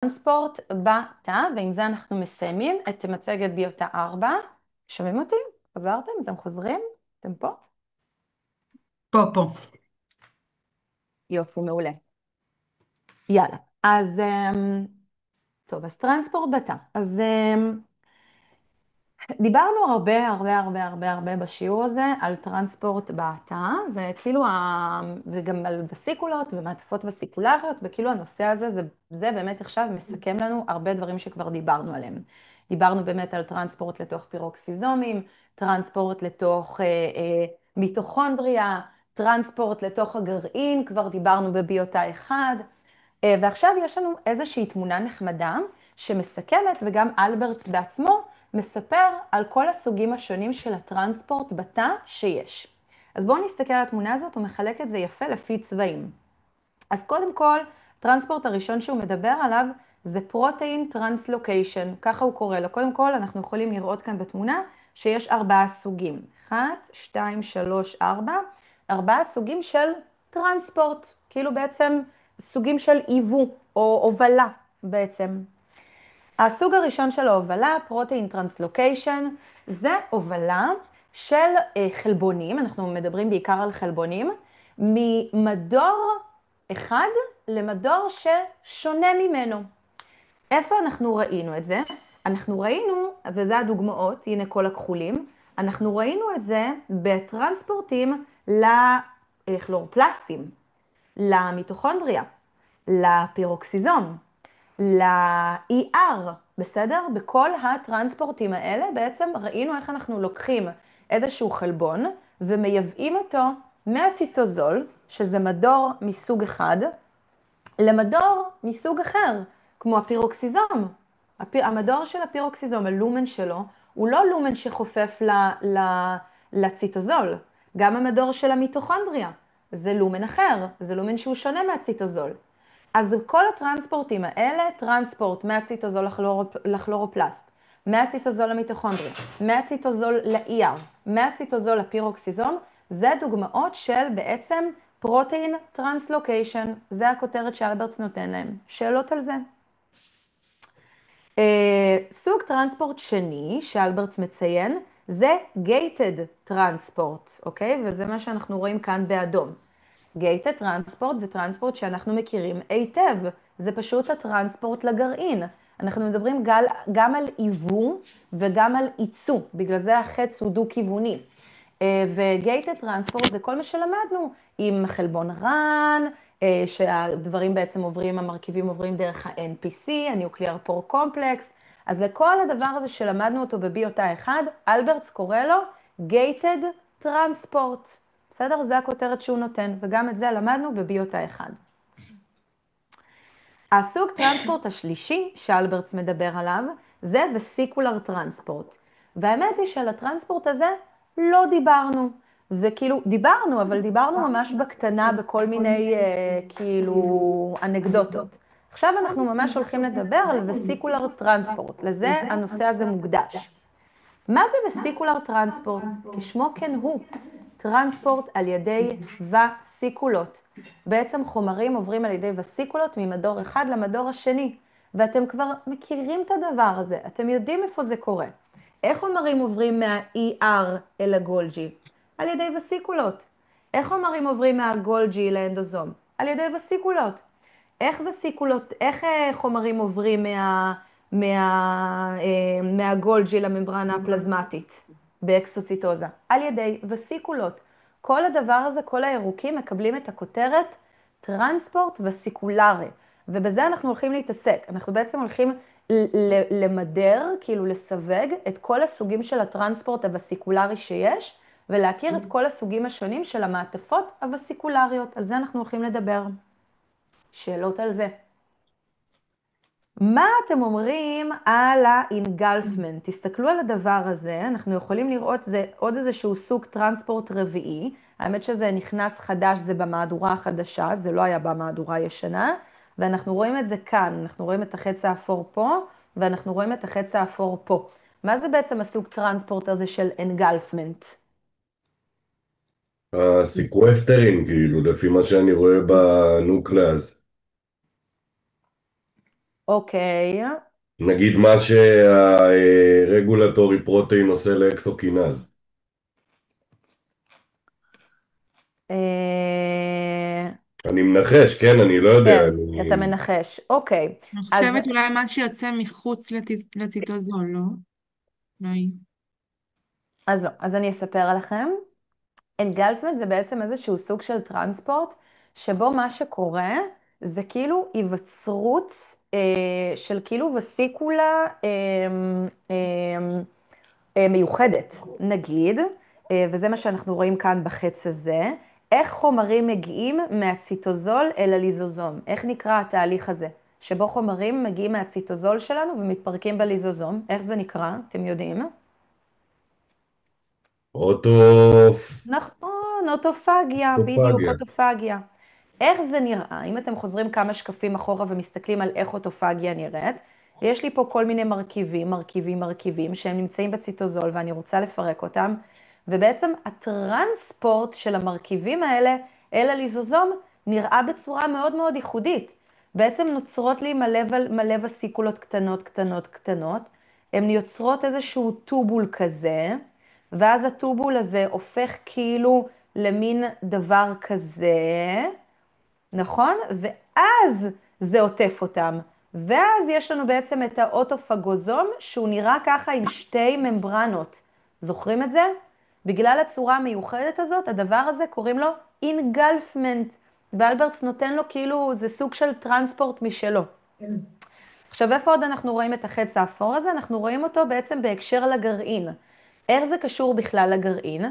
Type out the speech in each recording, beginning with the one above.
טרנספורט בתא, ועם זה אנחנו מסיימים את מצגת ביוטה 4. שומעים אותי? חזרתם? אתם חוזרים? אתם פה? פה. יופי, מעולה. יאללה. אז, טוב, אז טרנספורט בתא. אז דיברנו הרבה בשיעור הזה על טרנספורט בתא, וכאילו, וגם על וסיקולות ומעטפות וסיקולריות, וכאילו הנושא הזה, זה באמת עכשיו מסכם לנו הרבה דברים שכבר דיברנו עליהם. דיברנו באמת על טרנספורט לתוך פירוקסיזומים, טרנספורט לתוך מיטוכונדריה, טרנספורט לתוך הגרעין, כבר דיברנו בביוטה 1, ועכשיו יש לנו איזושהי תמונה נחמדה שמסכמת, וגם אלברטס בעצמו מספר על כל הסוגים השונים של הטרנספורט בתא שיש. אז בואו נסתכל על התמונה הזאת, הוא מחלק את זה יפה לפי צבעים. אז קודם כל, טרנספורט הראשון שהוא מדבר עליו זה פרוטאין טרנסלוקיישן, ככה הוא קורא לו. קודם כל אנחנו יכולים לראות כאן בתמונה שיש 4 סוגים. 1, 2, 3, 4. 4 סוגים של טרנספורט, כאילו בעצם סוגים של עיוו או הובלה בעצם. הסוג הראשון של ההובלה, פרוטאין טרנסלוקיישן, זה הובלה של חלבונים, אנחנו מדברים בעיקר על חלבונים, ממדור אחד למדור ששונה ממנו. איפה אנחנו ראינו את זה? אנחנו ראינו, וזה הדוגמאות, הנה כל הכחולים, אנחנו ראינו את זה בטרנספורטים לכלורופלסטים, למיטוכונדריה, לפירוקסיזום, ל-ER, בסדר? בכל הטרנספורטים האלה בעצם ראינו איך אנחנו לוקחים איזשהו חלבון ומייבאים אותו מהציטוזול, שזה מדור מסוג אחד, למדור מסוג אחר, כמו הפירוקסיזום. המדור של הפירוקסיזום, הלומן שלו, הוא לא לומן שחופף לציטוזול. גם המדור של המיטוכונדריה, זה לומן אחר, זה לומן שהוא שונה מהציטוזול. אז כל הטרנספורטים האלה, טרנספורט מהציטוזול לכלורופלסט, מהציטוזול למיטוכונדריה, מהציטוזול ל-ER, מהציטוזול לפירוקסיזום, זה דוגמאות של בעצם פרוטאין טרנסלוקיישן, זה הכותרת שאלברטס נותן להם. שאלות על זה? סוג טרנספורט שני שאלברטס מציין, זה gated טרנספורט, אוקיי? וזה מה שאנחנו רואים כאן באדום. gated טרנספורט זה טרנספורט שאנחנו מכירים היטב, זה פשוט הטרנספורט לגרעין. אנחנו מדברים גם על עיוו וגם על עיצו, בגלל זה החץ הוא דו-כיווני. וגייטד טרנספורט זה כל מה שלמדנו, עם חלבון רן, שהדברים בעצם עוברים, המרכיבים עוברים דרך ה-NPC, ה-Nuclear Pore Complex, אז לכל הדבר הזה שלמדנו אותו בביוטה 1, אלברטס קורא לו גייטד טרנספורט. בסדר? זה הכותרת שהוא נותן, וגם את זה למדנו בביוטה 1. הסוג טרנספורט השלישי שאלברטס מדבר עליו, זה וסיקולר טרנספורט. והאמת היא שעל הטרנספורט הזה לא דיברנו. וכאילו, דיברנו, אבל דיברנו ממש בקטנה בכל מיני כאילו אנקדוטות. עכשיו אנחנו ממש הולכים לדבר על וסיקולר טרנספורט, לזה הנושא הזה מוקדש. מה זה וסיקולר טרנספורט? כשמו כן הוא, טרנספורט על ידי וסיקולות. בעצם חומרים עוברים על ידי וסיקולות ממדור אחד למדור השני, ואתם כבר מכירים את הדבר הזה, אתם יודעים איפה זה קורה. איך חומרים עוברים מה-ER אל הגולג'י? על ידי וסיקולות. איך חומרים עוברים מהגולג'י לאנדוזום? על ידי וסיקולות. איך חומרים עוברים מהגולג'י לממברנה הפלזמטית באקסוציטוזה? על ידי וסיקולות. כל הדבר הזה, כל הירוקים מקבלים את הכותרת טרנספורט וסיקולרי, ובזה אנחנו הולכים להתעסק. אנחנו בעצם הולכים למדר, כאילו לסווג את כל הסוגים של הטרנספורט הווסיקולרי שיש, ולהכיר את כל הסוגים השונים של המעטפות הווסיקולריות. על זה אנחנו הולכים לדבר. שאלות על זה? מה אתם אומרים על ה-engulfment? תסתכלו על הדבר הזה, אנחנו יכולים לראות זה עוד איזשהו סוג טרנספורט רביעי, האמת שזה נכנס חדש, זה במהדורה החדשה, זה לא היה במהדורה הישנה, ואנחנו רואים את זה כאן, אנחנו רואים את החץ האפור פה, ואנחנו רואים את החץ האפור פה. מה זה בעצם הסוג טרנספורט הזה של engulfment? הסיקווסטרים, כאילו, לפי מה שאני רואה בנוקלאס. אוקיי. נגיד מה שהרגולטורי פרוטאין עושה לאקסוקינז. אה, אני מנחש, כן, אני לא יודע. כן, אתה מנחש. אוקיי. אני אז חושבת אולי מה שיוצא מחוץ לציטוזול, לא? אולי. לא, אז אני אספר לכם. אנגלפמנט זה בעצם איזשהו סוג של טרנספורט, שבו מה שקורה זה כאילו היווצרות של כאילו וסיקולה אה, מיוחדת, נגיד, וזה מה שאנחנו רואים כאן בחץ הזה, איך חומרים מגיעים מהציטוזול אל הליזוזום, איך נקרא התהליך הזה, שבו חומרים מגיעים מהציטוזול שלנו ומתפרקים בליזוזום, איך זה נקרא, אתם יודעים? נכון, אוטופגיה, בדיוק, אוטופגיה. אוטופגיה. איך זה נראה? אם אתם חוזרים כמה שקפים אחורה ומסתכלים על איך אוטופגיה נראית, יש לי פה כל מיני מרכיבים, שהם נמצאים בציטוזול ואני רוצה לפרק אותם, ובעצם הטרנספורט של המרכיבים האלה אל הליזוזום נראה בצורה מאוד מאוד ייחודית. בעצם נוצרות לי מלא וסיקולות קטנות, הן יוצרות איזשהו טובול כזה, ואז הטובול הזה הופך כאילו למין דבר כזה, נכון? ואז זה עוטף אותם. ואז יש לנו בעצם את האוטופגוזום, שהוא נראה ככה עם שתי ממברנות. זוכרים את זה? בגלל הצורה המיוחדת הזאת, הדבר הזה קוראים לו אינגלפמנט. ואלברטס נותן לו כאילו, זה סוג של טרנספורט משלו. עכשיו, איפה עוד אנחנו רואים את החץ האפור הזה? אנחנו רואים אותו בעצם בהקשר לגרעין. איך זה קשור בכלל לגרעין?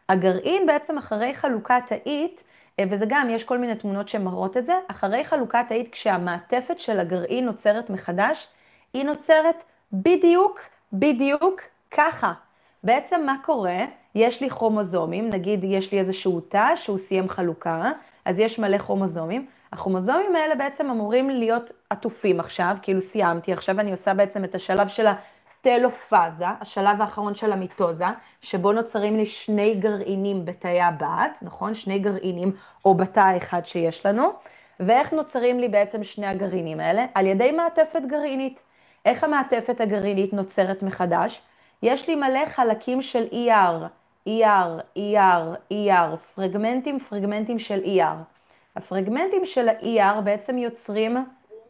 הגרעין בעצם אחרי חלוקת תאית, וזה גם, יש כל מיני תמונות שמראות את זה, אחרי חלוקת תאית כשהמעטפת של הגרעין נוצרת מחדש, היא נוצרת בדיוק ככה. בעצם מה קורה? יש לי כרומוזומים, נגיד יש לי איזשהו תא שהוא סיים חלוקה, אז יש מלא כרומוזומים. הכרומוזומים האלה בעצם אמורים להיות עטופים עכשיו, כאילו סיימתי, עכשיו אני עושה בעצם את השלב של הטלופאזה, השלב האחרון של המיטוזה, שבו נוצרים לי שני גרעינים בתאי הבת, נכון? שני גרעינים או בתא האחד שיש לנו. ואיך נוצרים לי בעצם שני הגרעינים האלה? על ידי מעטפת גרעינית. איך המעטפת הגרעינית נוצרת מחדש? יש לי מלא חלקים של ER, פרגמנטים של ER. הפרגמנטים של ה-ER בעצם יוצרים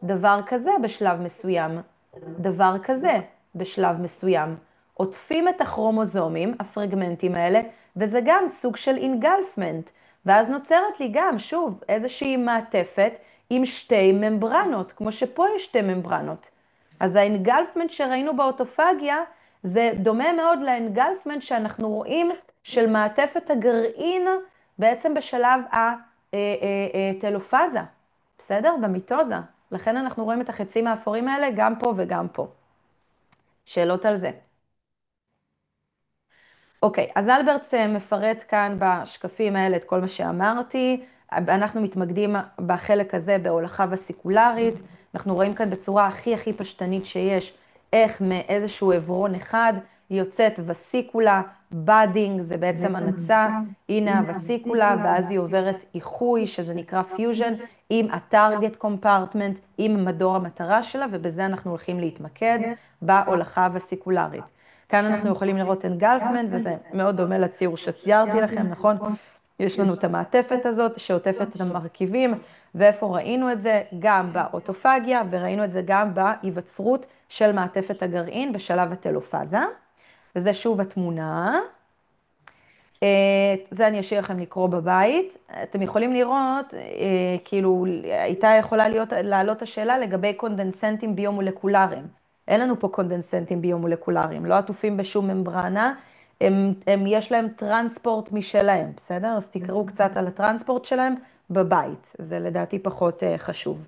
דבר כזה בשלב מסוים, דבר כזה בשלב מסוים. עוטפים את הכרומוזומים, הפרגמנטים האלה, וזה גם סוג של אינגלפמנט. ואז נוצרת לי גם, שוב, איזושהי מעטפת עם שתי ממברנות, כמו שפה יש שתי ממברנות. אז האנגלפמנט שראינו באוטופגיה, זה דומה מאוד לאנגלפמנט שאנחנו רואים של מעטפת הגרעין, בעצם בשלב הטלופאזה, בסדר? במיטוזה. לכן אנחנו רואים את החצים האפורים האלה גם פה וגם פה. שאלות על זה. אוקיי, אז אלברטס מפרט כאן בשקפים האלה את כל מה שאמרתי. אנחנו מתמקדים בחלק הזה בהולכה וסיקולרית. אנחנו רואים כאן בצורה הכי פשטנית שיש, איך מאיזשהו עברון אחד יוצאת וסיקולה, בדינג, זה בעצם הנצה, הנה הווסיקולה, ואז היא עוברת איחוי, שזה נקרא פיוז'ן, עם הטארגט קומפרטמנט, עם מדור המטרה שלה, ובזה אנחנו הולכים להתמקד בהולכה הווסיקולרית. כאן אנחנו יכולים לראות אנגלפמנט, וזה מאוד דומה לציור שציירתי לכם, נכון? יש לנו את המעטפת הזאת שעוטפת את המרכיבים, ואיפה ראינו את זה? גם באוטופגיה, וראינו את זה גם בהיווצרות של מעטפת הגרעין בשלב הטלופאזה. וזה שוב התמונה. זה אני אשאיר לכם לקרוא בבית. אתם יכולים לראות, כאילו, הייתה יכולה לעלות השאלה לגבי קונדנסנטים ביומולקולריים. אין לנו פה קונדנסנטים ביומולקולריים, לא עטופים בשום ממברנה, יש להם טרנספורט משלהם, בסדר? אז תקראו קצת על הטרנספורט שלהם בבית, זה לדעתי פחות חשוב.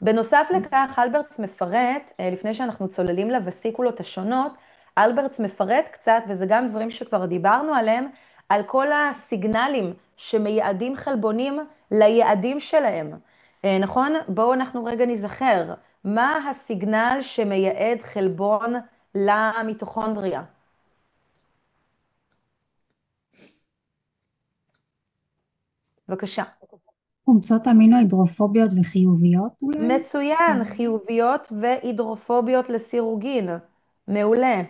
בנוסף לכך, אלברטס מפרט, לפני שאנחנו צוללים לווסיקולות השונות, אלברטס מפרט קצת, וזה גם דברים שכבר דיברנו עליהם, על כל הסיגנלים שמייעדים חלבונים ליעדים שלהם. נכון? בואו אנחנו רגע נזכר, מה הסיגנל שמייעד חלבון למיטוכונדריה? בבקשה. חומצות אמינו הידרופוביות וחיוביות אולי? מצוין, חיוביות והידרופוביות לסירוגין. מעולה.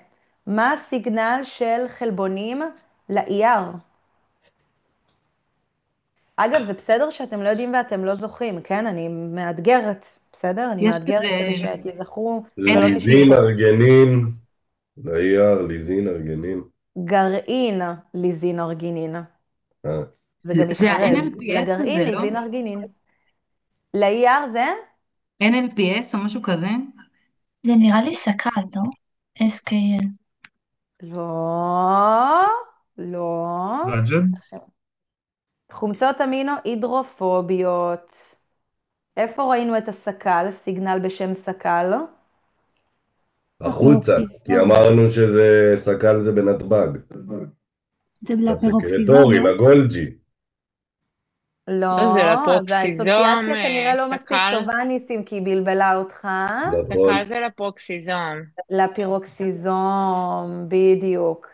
מה הסיגנל של חלבונים ל-ER? אגב, זה בסדר שאתם לא יודעים ואתם לא זוכרים, כן? אני מאתגרת, בסדר? אני יש מאתגרת כזה כדי שתיזכרו ולא ליזין, תשכחו. ארגנין, לאייר, ליזין, ארגנין. גרעין ליזין ארגינין. אה, זה גם זה מתחרז. ה-NLPS לגרעין הזה, לא? ליזין ארגינין. ל-ER זה? NLPS או משהו כזה? זה נראה לי סקל, לא? SKL. לא, לא. רג'ד? עכשיו, חומצות אמינו הידרופוביות. איפה ראינו את הסקל, סיגנל בשם סקל? החוצה, כי הפירוקסיזון. אמרנו שזה סקל זה בנתב"ג. זה לפירוקסיזון, לסקרטורי, לא? לגולג'י. לא, לא, זה אז לפרוקסיזום, האסוציאציה כנראה לא מספיק סקל, טובה ניסים, כי היא בלבלה אותך. נכון. סקל זה לפרוקסיזום. לפירוקסיזום, בדיוק.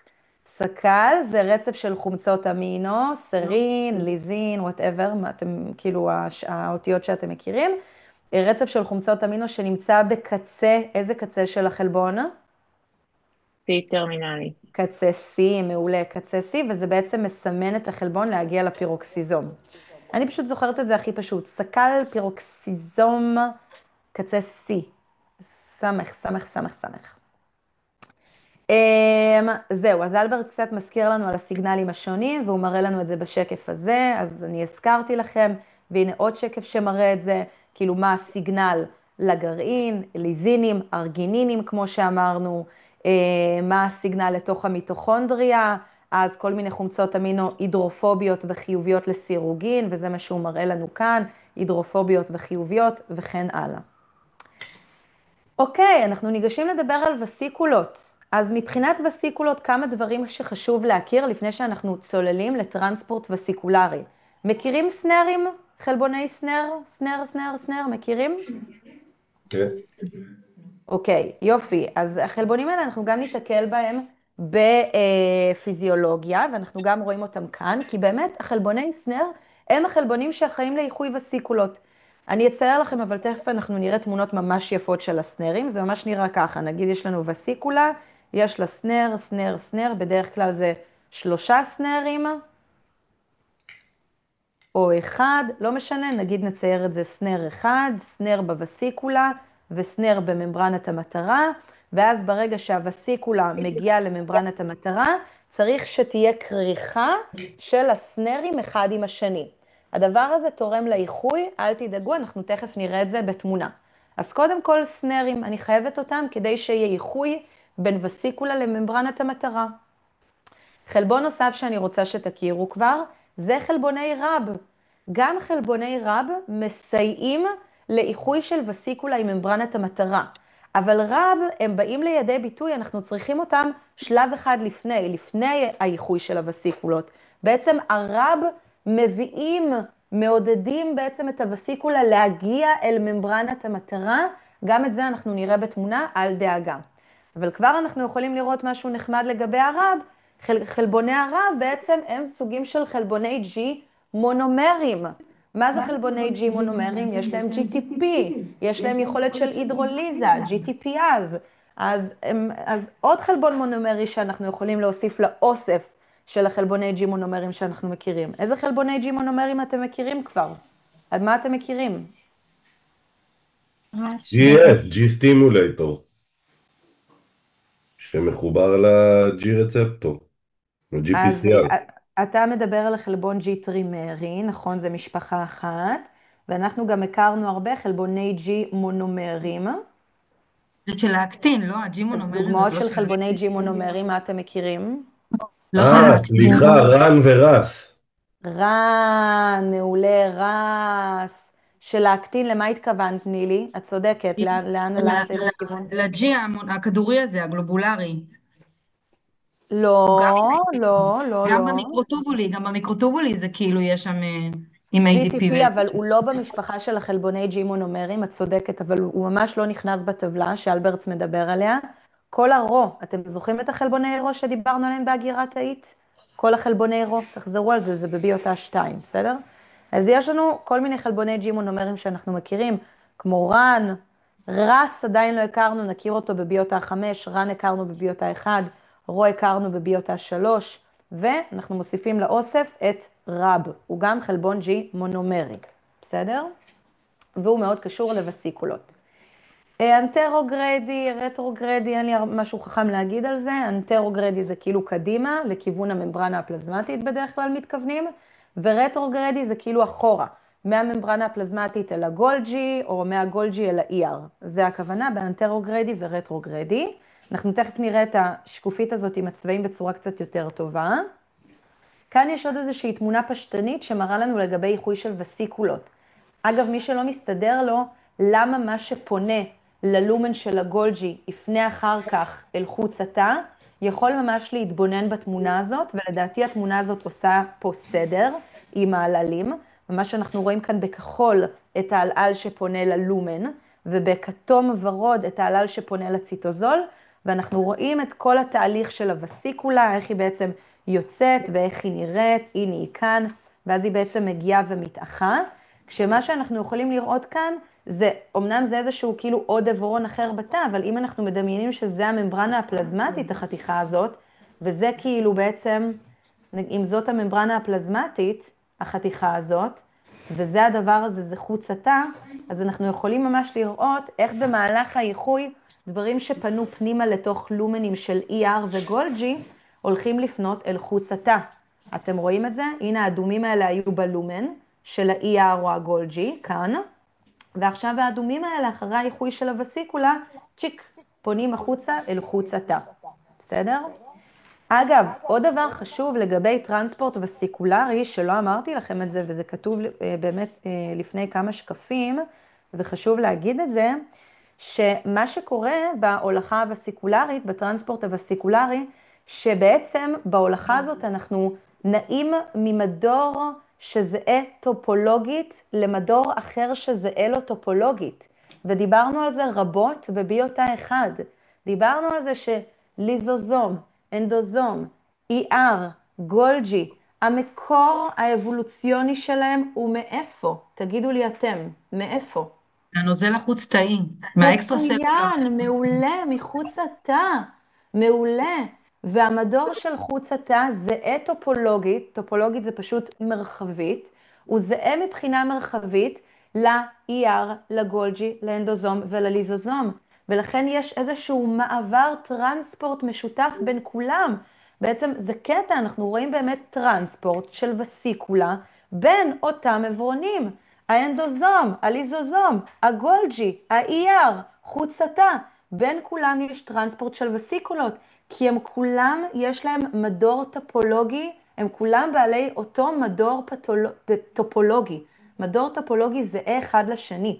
סקל זה רצף של חומצות אמינו, סרין, ליזין, whatever, מה אתם, כאילו האותיות שאתם מכירים. רצף של חומצות אמינו שנמצא בקצה, איזה קצה של החלבון? C טרמינלי. קצה C, מעולה, קצה C, וזה בעצם מסמן את החלבון להגיע לפירוקסיזום. אני פשוט זוכרת את זה הכי פשוט. סקל, פירוקסיזום, קצה C. סמך, סמך, סמך, סמך. זהו, אז אלברט קצת מזכיר לנו על הסיגנלים השונים, והוא מראה לנו את זה בשקף הזה, אז אני הזכרתי לכם, והנה עוד שקף שמראה את זה, כאילו מה הסיגנל לגרעין, ליזינים, ארגינינים, כמו שאמרנו, מה הסיגנל לתוך המיטוכונדריה, אז כל מיני חומצות אמינו הידרופוביות וחיוביות לסירוגין, וזה מה שהוא מראה לנו כאן, הידרופוביות וחיוביות וכן הלאה. אוקיי, אנחנו ניגשים לדבר על וסיקולות. אז מבחינת וסיקולות, כמה דברים שחשוב להכיר לפני שאנחנו צוללים לטרנספורט וסיקולרי. מכירים סנרים? חלבוני סנר? סנר, מכירים? כן. אוקיי, יופי. אז החלבונים האלה אנחנו גם ניתקל בהם בפיזיולוגיה, ואנחנו גם רואים אותם כאן, כי באמת החלבוני סנר הם החלבונים שאחראים לאיחוי וסיקולות. אני אצייר לכם, אבל תכף אנחנו נראה תמונות ממש יפות של הסנרים, זה ממש נראה ככה, נגיד יש לנו וסיקולה, יש לה סנר, סנר, סנר, בדרך כלל זה 3 סנרים, או אחד, לא משנה, נגיד נצייר את זה סנר אחד, סנר בווסיקולה וסנר בממברנת המטרה, ואז ברגע שהווסיקולה מגיעה לממברנת המטרה, צריך שתהיה כריכה של הסנרים אחד עם השני. הדבר הזה תורם לאיחוי, אל תדאגו, אנחנו תכף נראה את זה בתמונה. אז קודם כל סנרים, אני חייבת אותם כדי שיהיה איחוי בין וסיקולה לממברנת המטרה. חלבון נוסף שאני רוצה שתכירו כבר, זה חלבוני רב. גם חלבוני רב מסייעים לאיחוי של וסיקולה עם ממברנת המטרה. אבל רב הם באים לידי ביטוי, אנחנו צריכים אותם שלב אחד לפני האיחוי של הווסיקולות. בעצם הרב מעודדים בעצם את הווסיקולה להגיע אל ממברנת המטרה, גם את זה אנחנו נראה בתמונה, אל דאגה. אבל כבר אנחנו יכולים לראות משהו נחמד לגבי הרב, חלבוני הרב בעצם הם סוגים של חלבוני G מונומרים. מה זה חלבוני G מונומרים? יש להם GTP, יש להם יכולת של הידרוליזה, GTPאז. אז עוד חלבון מונומרי שאנחנו יכולים להוסיף לאוסף של החלבוני G מונומרים שאנחנו מכירים. איזה חלבוני G מונומרים אתם מכירים כבר? על מה אתם מכירים? GS, G סטימולטור. שמחובר ל-G רצפטור. אז ל-GPCR. אתה מדבר על החלבון G טרימרי, נכון? זה משפחה אחת, ואנחנו גם הכרנו הרבה חלבוני G מונומרים. זה של האקטין, לא? הג'ימונומרי זה דוגמאות לא של של... חלבוני G מונומרים, מה אתם מכירים? לא של האקטין. סליחה, רן ורס. מעולה, רס. של האקטין, למה התכוונת, נילי? את צודקת, לאן הלכת, לאיזה כיוון? לג'י הכדורי הזה, הגלובולרי. לא, לא, לא, גם לא. במיקרוטובולי זה כאילו יש שם עם ADP. GTP, אבל הוא לא במשפחה של החלבוני G מונומרים, את צודקת, אבל הוא ממש לא נכנס בטבלה שאלברטס מדבר עליה. כל הרו, אתם זוכרים את החלבוני רו שדיברנו עליהם בהגירה תאית? כל החלבוני רו, תחזרו על זה, זה בביוטה 2, בסדר? אז יש לנו כל מיני חלבוני G מונומרים שאנחנו מכירים, כמו רן, רס עדיין לא הכרנו, נכיר אותו בביוטה 5, רן הכרנו בביוטה 1, רו הכרנו בביוטה 3, ואנחנו מוסיפים לאוסף את רב, הוא גם חלבון G מונומרי, בסדר? והוא מאוד קשור לווסיקולות. אנטרוגרדי, רטרוגרדי, אין לי משהו חכם להגיד על זה, אנטרוגרדי זה כאילו קדימה, לכיוון הממברנה הפלזמטית בדרך כלל מתכוונים, ורטרוגרדי זה כאילו אחורה, מהממברנה הפלזמטית אל הגולג'י, או מהגולג'י אל ה-ER. זה הכוונה באנטרוגרדי ורטרוגרדי. אנחנו תכף נראה את השקופית הזאת עם הצבעים בצורה קצת יותר טובה. כאן יש עוד איזושהי תמונה פשטנית שמראה לנו לגבי איחוי של וסיקולות. אגב, מי שלא מסתדר לו, למה מה שפונה ללומן של הגולג'י יפנה אחר כך אל חוץ התא, יכול ממש להתבונן בתמונה הזאת, ולדעתי התמונה הזאת עושה פה סדר עם העללים. ומה שאנחנו רואים כאן בכחול את העלל שפונה ללומן, ובכתום ורוד את העלל שפונה לציטוזול, ואנחנו רואים את כל התהליך של הווסיקולה, איך היא בעצם יוצאת ואיך היא נראית, הנה היא כאן, ואז היא בעצם מגיעה ומתאחה. כשמה שאנחנו יכולים לראות כאן, זה, אמנם זה איזשהו כאילו עוד עברון אחר בתא, אבל אם אנחנו מדמיינים שזה הממברנה הפלזמטית, החתיכה הזאת, וזה כאילו בעצם, אם זאת הממברנה הפלזמטית, החתיכה הזאת, וזה הדבר הזה, זה חוץ התא, אז אנחנו יכולים ממש לראות איך במהלך האיחוי, דברים שפנו פנימה לתוך לומנים של ER וגולג'י, הולכים לפנות אל חוץ התא. אתם רואים את זה? הנה האדומים האלה היו בלומן של ה-ER או הגולג'י, כאן, ועכשיו האדומים האלה אחרי האיחוי של הווסיקולה, צ'יק, פונים החוצה אל חוץ התא. בסדר? אגב, עוד דבר חשוב לגבי טרנספורט וסיקולרי, שלא אמרתי לכם את זה, וזה כתוב באמת לפני כמה שקפים, וחשוב להגיד את זה, שמה שקורה בהולכה הווסיקולרית, בטרנספורט הווסיקולרי, שבעצם בהולכה הזאת אנחנו נעים ממדור שזהה טופולוגית למדור אחר שזהה לו טופולוגית. ודיברנו על זה רבות בביוטה 1. דיברנו על זה שליזוזום, אנדוזום, ER, גולג'י, המקור האבולוציוני שלהם הוא מאיפה? תגידו לי אתם, מאיפה? הנוזל החוץ-תאי, מהאקסטרסלולר. מצוין, מעולה, מחוץ התא, מעולה. והמדור של חוץ התא זהה טופולוגית, טופולוגית זה פשוט מרחבית, הוא זהה מבחינה מרחבית ל-ER, לגולג'י, לאנדוזום ולליזוזום. ולכן יש איזשהו מעבר טרנספורט משותף בין כולם. בעצם זה קטע, אנחנו רואים באמת טרנספורט של וסיקולה בין אותם עברונים. האנדוזום, הליזוזום, הגולג'י, ה-ER, חוץ התא, בין כולם יש טרנספורט של וסיקולות, כי הם כולם, יש להם מדור טופולוגי, הם כולם בעלי אותו מדור טופולוגי. מדור טופולוגי זה אחד לשני,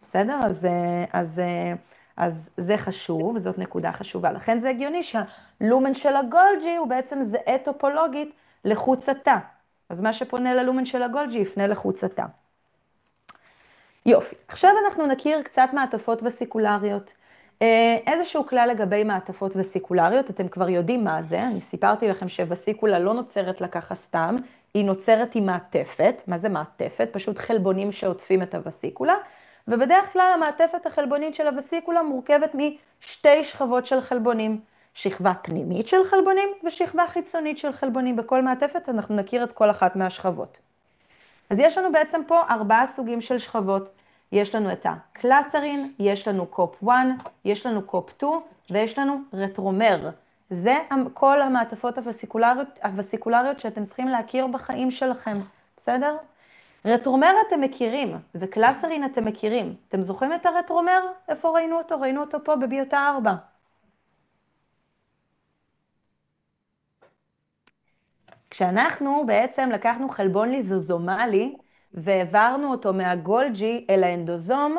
בסדר? אז זה חשוב, וזאת נקודה חשובה. לכן זה הגיוני שהלומן של הגולג'י הוא בעצם זהה טופולוגית לחוץ התא. אז מה שפונה ללומן של הגולג'י יפנה לחוץ התא. יופי, עכשיו אנחנו נכיר קצת מעטפות וסיקולריות. איזשהו כלל לגבי מעטפות וסיקולריות, אתם כבר יודעים מה זה, אני סיפרתי לכם שווסיקולה לא נוצרת ככה סתם, היא נוצרת עם מעטפת. מה זה מעטפת? פשוט חלבונים שעוטפים את הווסיקולה, ובדרך כלל המעטפת החלבונית של הווסיקולה מורכבת משתי שכבות של חלבונים, שכבה פנימית של חלבונים ושכבה חיצונית של חלבונים. בכל מעטפת אנחנו נכיר את כל אחת מהשכבות. אז יש לנו בעצם פה 4 סוגים של שכבות. יש לנו את הקלטרין, יש לנו קופ 1, יש לנו קופ 2, ויש לנו רטרומר. זה כל המעטפות הווסיקולריות שאתם צריכים להכיר בחיים שלכם, בסדר? רטרומר אתם מכירים, וקלטרין אתם מכירים. אתם זוכרים את הרטרומר? איפה ראינו אותו? ראינו אותו פה בביוטה 4. כשאנחנו בעצם לקחנו חלבון ליזוזומלי, והעברנו אותו מהגולג'י אל האנדוזום,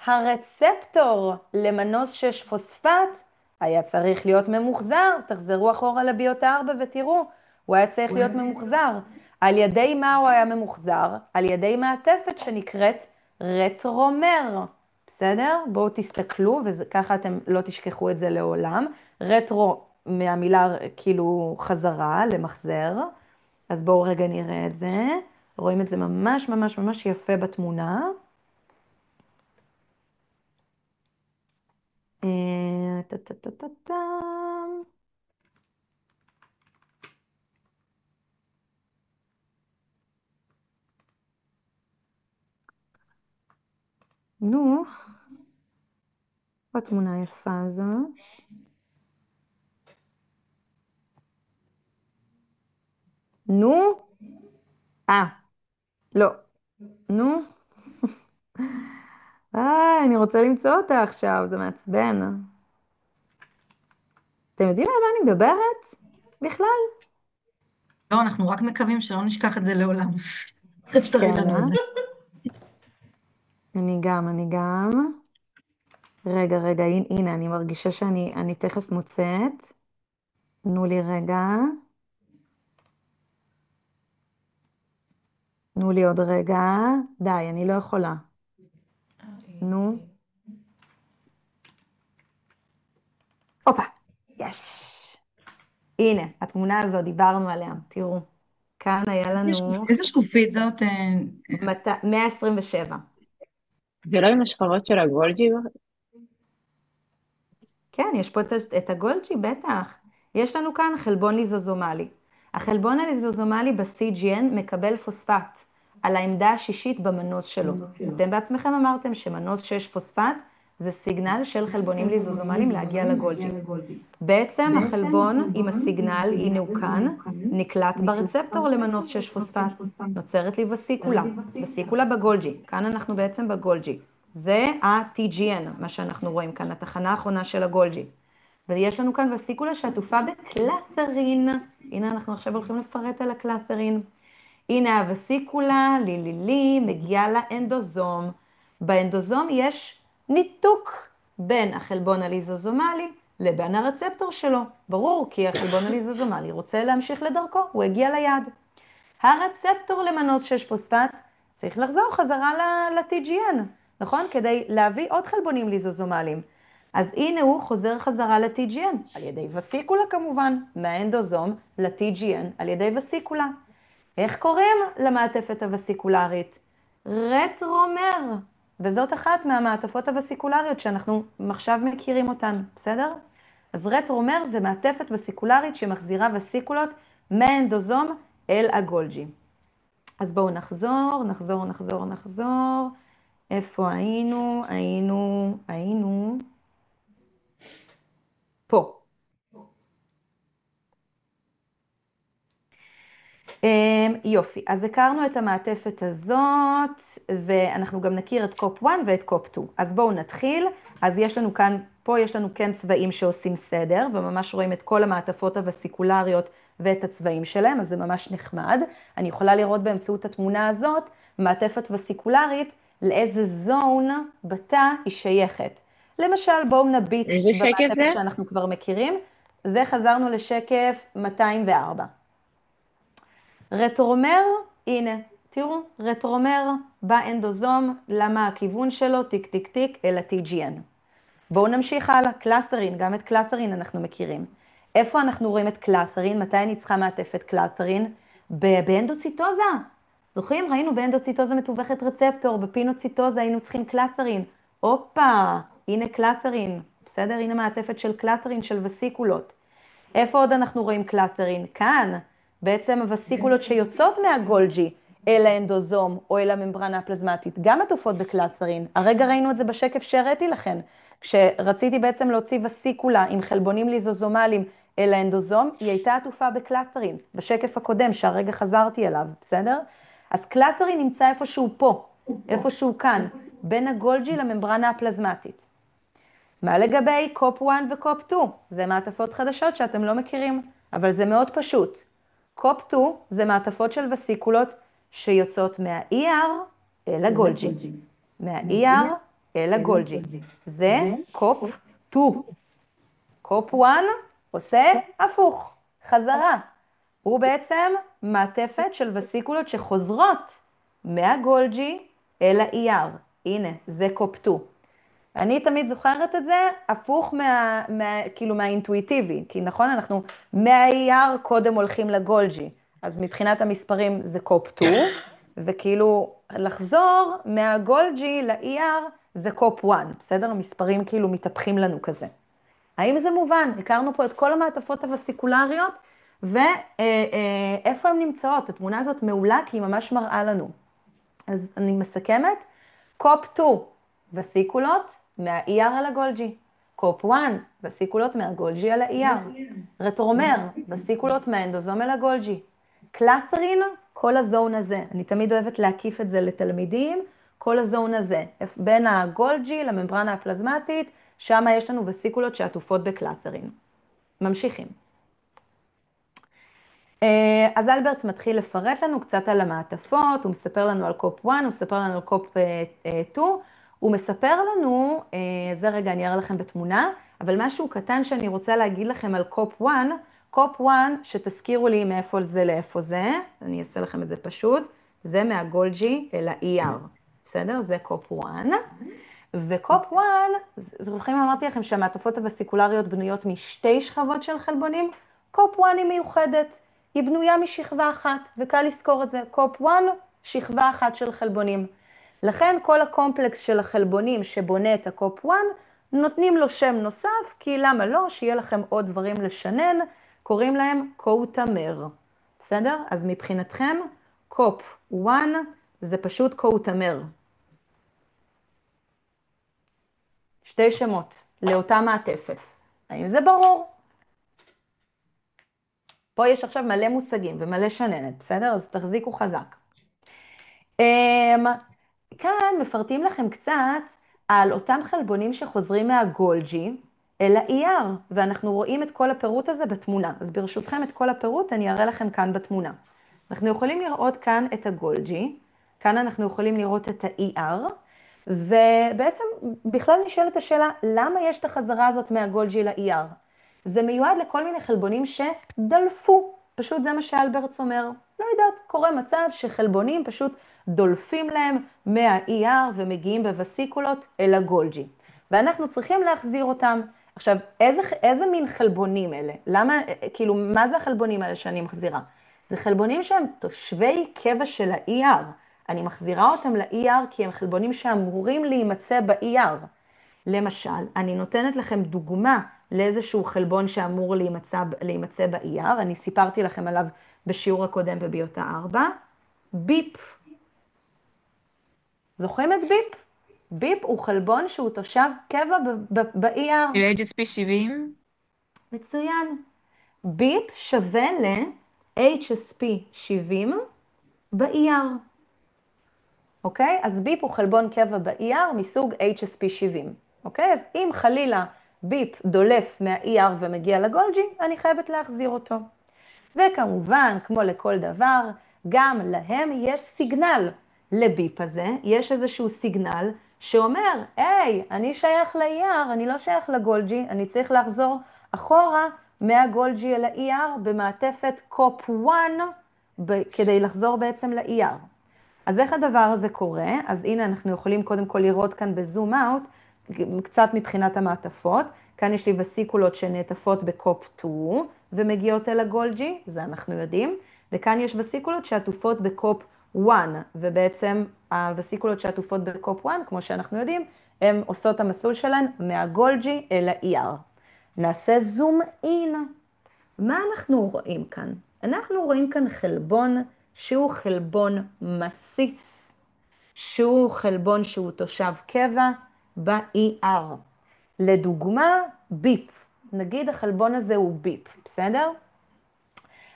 הרצפטור למנוז 6 פוספט היה צריך להיות ממוחזר. תחזרו אחורה לביוטה 4 ותראו, הוא היה צריך להיות ממוחזר. על ידי מה הוא היה ממוחזר? על ידי מעטפת שנקראת רטרומר. בסדר? בואו תסתכלו, וככה אתם לא תשכחו את זה לעולם. רטרו מהמילה כאילו חזרה, למחזר. אז בואו רגע נראה את זה. רואים את זה ממש ממש ממש יפה בתמונה. טה טה טה טה טה. נו, התמונה היפה הזאת. נו, לא, נו. אני רוצה למצוא אותה עכשיו, זה מעצבן. אתם יודעים על מה אני מדברת? בכלל? לא, אנחנו רק מקווים שלא נשכח את זה לעולם. תראי כן, לנו את זה. אני גם. רגע, הנה, אני מרגישה שאני תכף מוצאת. תנו לי רגע. תנו לי עוד רגע. די, אני לא יכולה. נו. הופה, יש. הנה, התמונה הזו, דיברנו עליה. תראו, כאן היה לנו איזה שקופית זאת? 127. זה לא עם השכבות של הגולג'י? כן, יש פה את הגולג'י, בטח. יש לנו כאן חלבון ליזוזומלי. החלבון הליזוזומלי ב-CGN מקבל פוספט על העמדה השישית במנוז שלו. אתם בעצמכם אמרתם שמנוז 6 פוספט זה סיגנל של חלבונים ליזוזומליים להגיע לגולג'י. בעצם החלבון עם הסיגנל, הנה הוא כאן, נקלט ברצפטור למנוז 6 פוספט. נוצרת לי וסיקולה, וסיקולה בגולג'י. כאן אנחנו בעצם בגולג'י. זה ה-TGN, מה שאנחנו רואים כאן, התחנה האחרונה של הגולג'י. ויש לנו כאן וסיקולה שעטופה בקלתרין. הנה אנחנו עכשיו הולכים לפרט על הקלתרין. הנה הווסיקולה, לי, מגיעה לאנדוזום. באנדוזום יש ניתוק בין החלבון הליזוזומלי לבין הרצפטור שלו. ברור, כי החלבון הליזוזומלי רוצה להמשיך לדרכו, הוא הגיע ליעד. הרצפטור למנוז 6 פוספט צריך לחזור חזרה ל-TGN, נכון? כדי להביא עוד חלבונים ליזוזומליים. אז הנה הוא חוזר חזרה ל-TGN, על ידי וסיקולה כמובן, מהאנדוזום ל-TGN על ידי וסיקולה. איך קוראים למעטפת הווסיקולרית? רטרומר, וזאת אחת מהמעטפות הווסיקולריות שאנחנו עכשיו מכירים אותן, בסדר? אז רטרומר זה מעטפת וסיקולרית שמחזירה וסיקולות מהאנדוזום אל הגולג'י. אז בואו נחזור. איפה היינו? פה. יופי, אז הכרנו את המעטפת הזאת, ואנחנו גם נכיר את קופ 1 ואת קופ 2. אז בואו נתחיל. אז יש לנו כאן, פה יש לנו כן צבעים שעושים סדר, וממש רואים את כל המעטפות הווסיקולריות ואת הצבעים שלהם, אז זה ממש נחמד. אני יכולה לראות באמצעות התמונה הזאת, מעטפת וסיקולרית, לאיזה זון בתא היא שייכת. למשל, בואו נביט איזה שקף זה? במעטפת שאנחנו כבר מכירים. זה חזרנו לשקף 204. רטרומר, הנה, תראו, רטרומר באנדוזום, למה הכיוון שלו, טיק טיק טיק, אל ה-TGN. בואו נמשיך הלאה, קלתרין, גם את קלתרין אנחנו מכירים. איפה אנחנו רואים את קלתרין? מתי אני צריכה מעטפת קלתרין? באנדוציטוזה. זוכרים? ראינו באנדוציטוזה מתווכת רצפטור, בפינוציטוזה היינו צריכים קלתרין. הופה, הנה קלתרין, בסדר? הנה מעטפת של קלתרין, של וסיקולות. איפה עוד אנחנו רואים קלתרין? כאן. בעצם הווסיקולות שיוצאות מהגולג'י אל האנדוזום או אל הממברנה הפלזמטית, גם עטופות בקלתרין. הרגע ראינו את זה בשקף שהראיתי לכם. כשרציתי בעצם להוציא וסיקולה עם חלבונים ליזוזומליים אל האנדוזום, היא הייתה עטופה בקלתרין, בשקף הקודם שהרגע חזרתי אליו, בסדר? אז קלתרין נמצא איפשהו פה, איפשהו כאן, בין הגולג'י לממברנה הפלזמטית. מה לגבי קופ 1 וקופ 2? זה מעטפות חדשות שאתם לא מכירים, אבל זה מאוד פשוט. קופ 2 זה מעטפות של וסיקולות שיוצאות מה-ER אל הגולג'י. מה-ER אל הגולג'י. זה קופ 2. קופ 1 עושה הפוך, חזרה. הוא בעצם מעטפת של וסיקולות שחוזרות מהגולג'י אל ה-ER. הנה, זה קופ 2. אני תמיד זוכרת את זה הפוך כאילו מהאינטואיטיבי, כי נכון, אנחנו מה-ER קודם הולכים לגולג'י, אז מבחינת המספרים זה קופ 2, וכאילו לחזור מהגולג'י ל-ER זה קופ 1, בסדר? המספרים כאילו מתהפכים לנו כזה. האם זה מובן? הכרנו פה את כל המעטפות הווסיקולריות, ואיפה הן נמצאות? התמונה הזאת מעולה כי היא ממש מראה לנו. אז אני מסכמת, קופ 2, וסיקולות מה-ER על הגולג'י. קופ 1, וסיקולות מהגולג'י על ה-ER. רטרומר, וסיקולות מהאנדוזום על הגולג'י. קלטרין, כל הזון הזה. אני תמיד אוהבת להקיף את זה לתלמידים, כל הזון הזה. בין הגולג'י לממברנה הפלזמטית, שם יש לנו וסיקולות שעטופות בקלטרין. ממשיכים. אז אלברטס מתחיל לפרט לנו קצת על המעטפות, הוא מספר לנו על קופ 1, הוא מספר לנו על קופ 2, הוא מספר לנו, זה רגע אני אראה לכם בתמונה, אבל משהו קטן שאני רוצה להגיד לכם על קופ 1, קופ 1, שתזכירו לי מאיפה זה לאיפה זה, אני אעשה לכם את זה פשוט, זה מהגולג'י אל ה-ER, בסדר? זה קופ 1. וקופ 1, זוכרים אמרתי לכם שהמעטפות הווסיקולריות בנויות משתי שכבות של חלבונים, קופ 1 היא מיוחדת, היא בנויה משכבה אחת, וקל לזכור את זה, קופ 1, שכבה אחת של חלבונים. לכן כל הקומפלקס של החלבונים שבונה את הקופ 1, נותנים לו שם נוסף, כי למה לא, שיהיה לכם עוד דברים לשנן, קוראים להם קואוטמר. בסדר? אז מבחינתכם, קופ 1 זה פשוט קואוטמר. שתי שמות לאותה מעטפת. האם זה ברור? פה יש עכשיו מלא מושגים ומלא שננת, בסדר? אז תחזיקו חזק. כאן מפרטים לכם קצת על אותם חלבונים שחוזרים מהגולג'י אל ה-ER, ואנחנו רואים את כל הפירוט הזה בתמונה. אז ברשותכם את כל הפירוט אני אראה לכם כאן בתמונה. אנחנו יכולים לראות כאן את הגולג'י, כאן אנחנו יכולים לראות את ה-ER, ובעצם בכלל נשאלת השאלה, למה יש את החזרה הזאת מהגולג'י ל-ER? זה מיועד לכל מיני חלבונים שדלפו, פשוט זה מה שאלברטס אומר. לא יודעת, קורה מצב שחלבונים פשוט דולפים להם מה-ER ומגיעים בווסיקולות אל הגולג'י. ואנחנו צריכים להחזיר אותם. עכשיו, איזה מין חלבונים אלה? למה, כאילו, מה זה החלבונים האלה שאני מחזירה? זה חלבונים שהם תושבי קבע של ה-ER. אני מחזירה אותם ל-ER כי הם חלבונים שאמורים להימצא ב-ER. למשל, אני נותנת לכם דוגמה לאיזשהו חלבון שאמור להימצא ב-ER, אני סיפרתי לכם עליו בשיעור הקודם בביוטה 4, ביפ. זוכרים את ביפ? ביפ הוא חלבון שהוא תושב קבע ב-ER. HSP 70? מצוין. ביפ שווה ל-HSP 70 ב-ER. אוקיי? אז ביפ הוא חלבון קבע ב-ER מסוג HSP 70. אוקיי? אז אם חלילה ביפ דולף מה-ER ומגיע לגולג'י, אני חייבת להחזיר אותו. וכמובן, כמו לכל דבר, גם להם יש סיגנל לביפ הזה, יש איזשהו סיגנל שאומר, היי, אני שייך ל-ER, אני לא שייך לגולג'י, אני צריך לחזור אחורה מהגולג'י אל ה-ER במעטפת קופ 1, כדי לחזור בעצם ל-ER. אז איך הדבר הזה קורה? אז הנה אנחנו יכולים קודם כל לראות כאן בזום אאוט, קצת מבחינת המעטפות. כאן יש לי וסיקולות שנעטפות בקופ 2 ומגיעות אל הגולג'י, זה אנחנו יודעים. וכאן יש וסיקולות שעטופות בקופ 1, ובעצם הווסיקולות שעטופות בקופ 1, כמו שאנחנו יודעים, הן עושות המסלול שלהן מהגולג'י אל ה-ER. נעשה זום אין. מה אנחנו רואים כאן? אנחנו רואים כאן חלבון שהוא חלבון מסיס, שהוא חלבון שהוא תושב קבע ב-ER. לדוגמה, ביפ. נגיד החלבון הזה הוא ביפ, בסדר?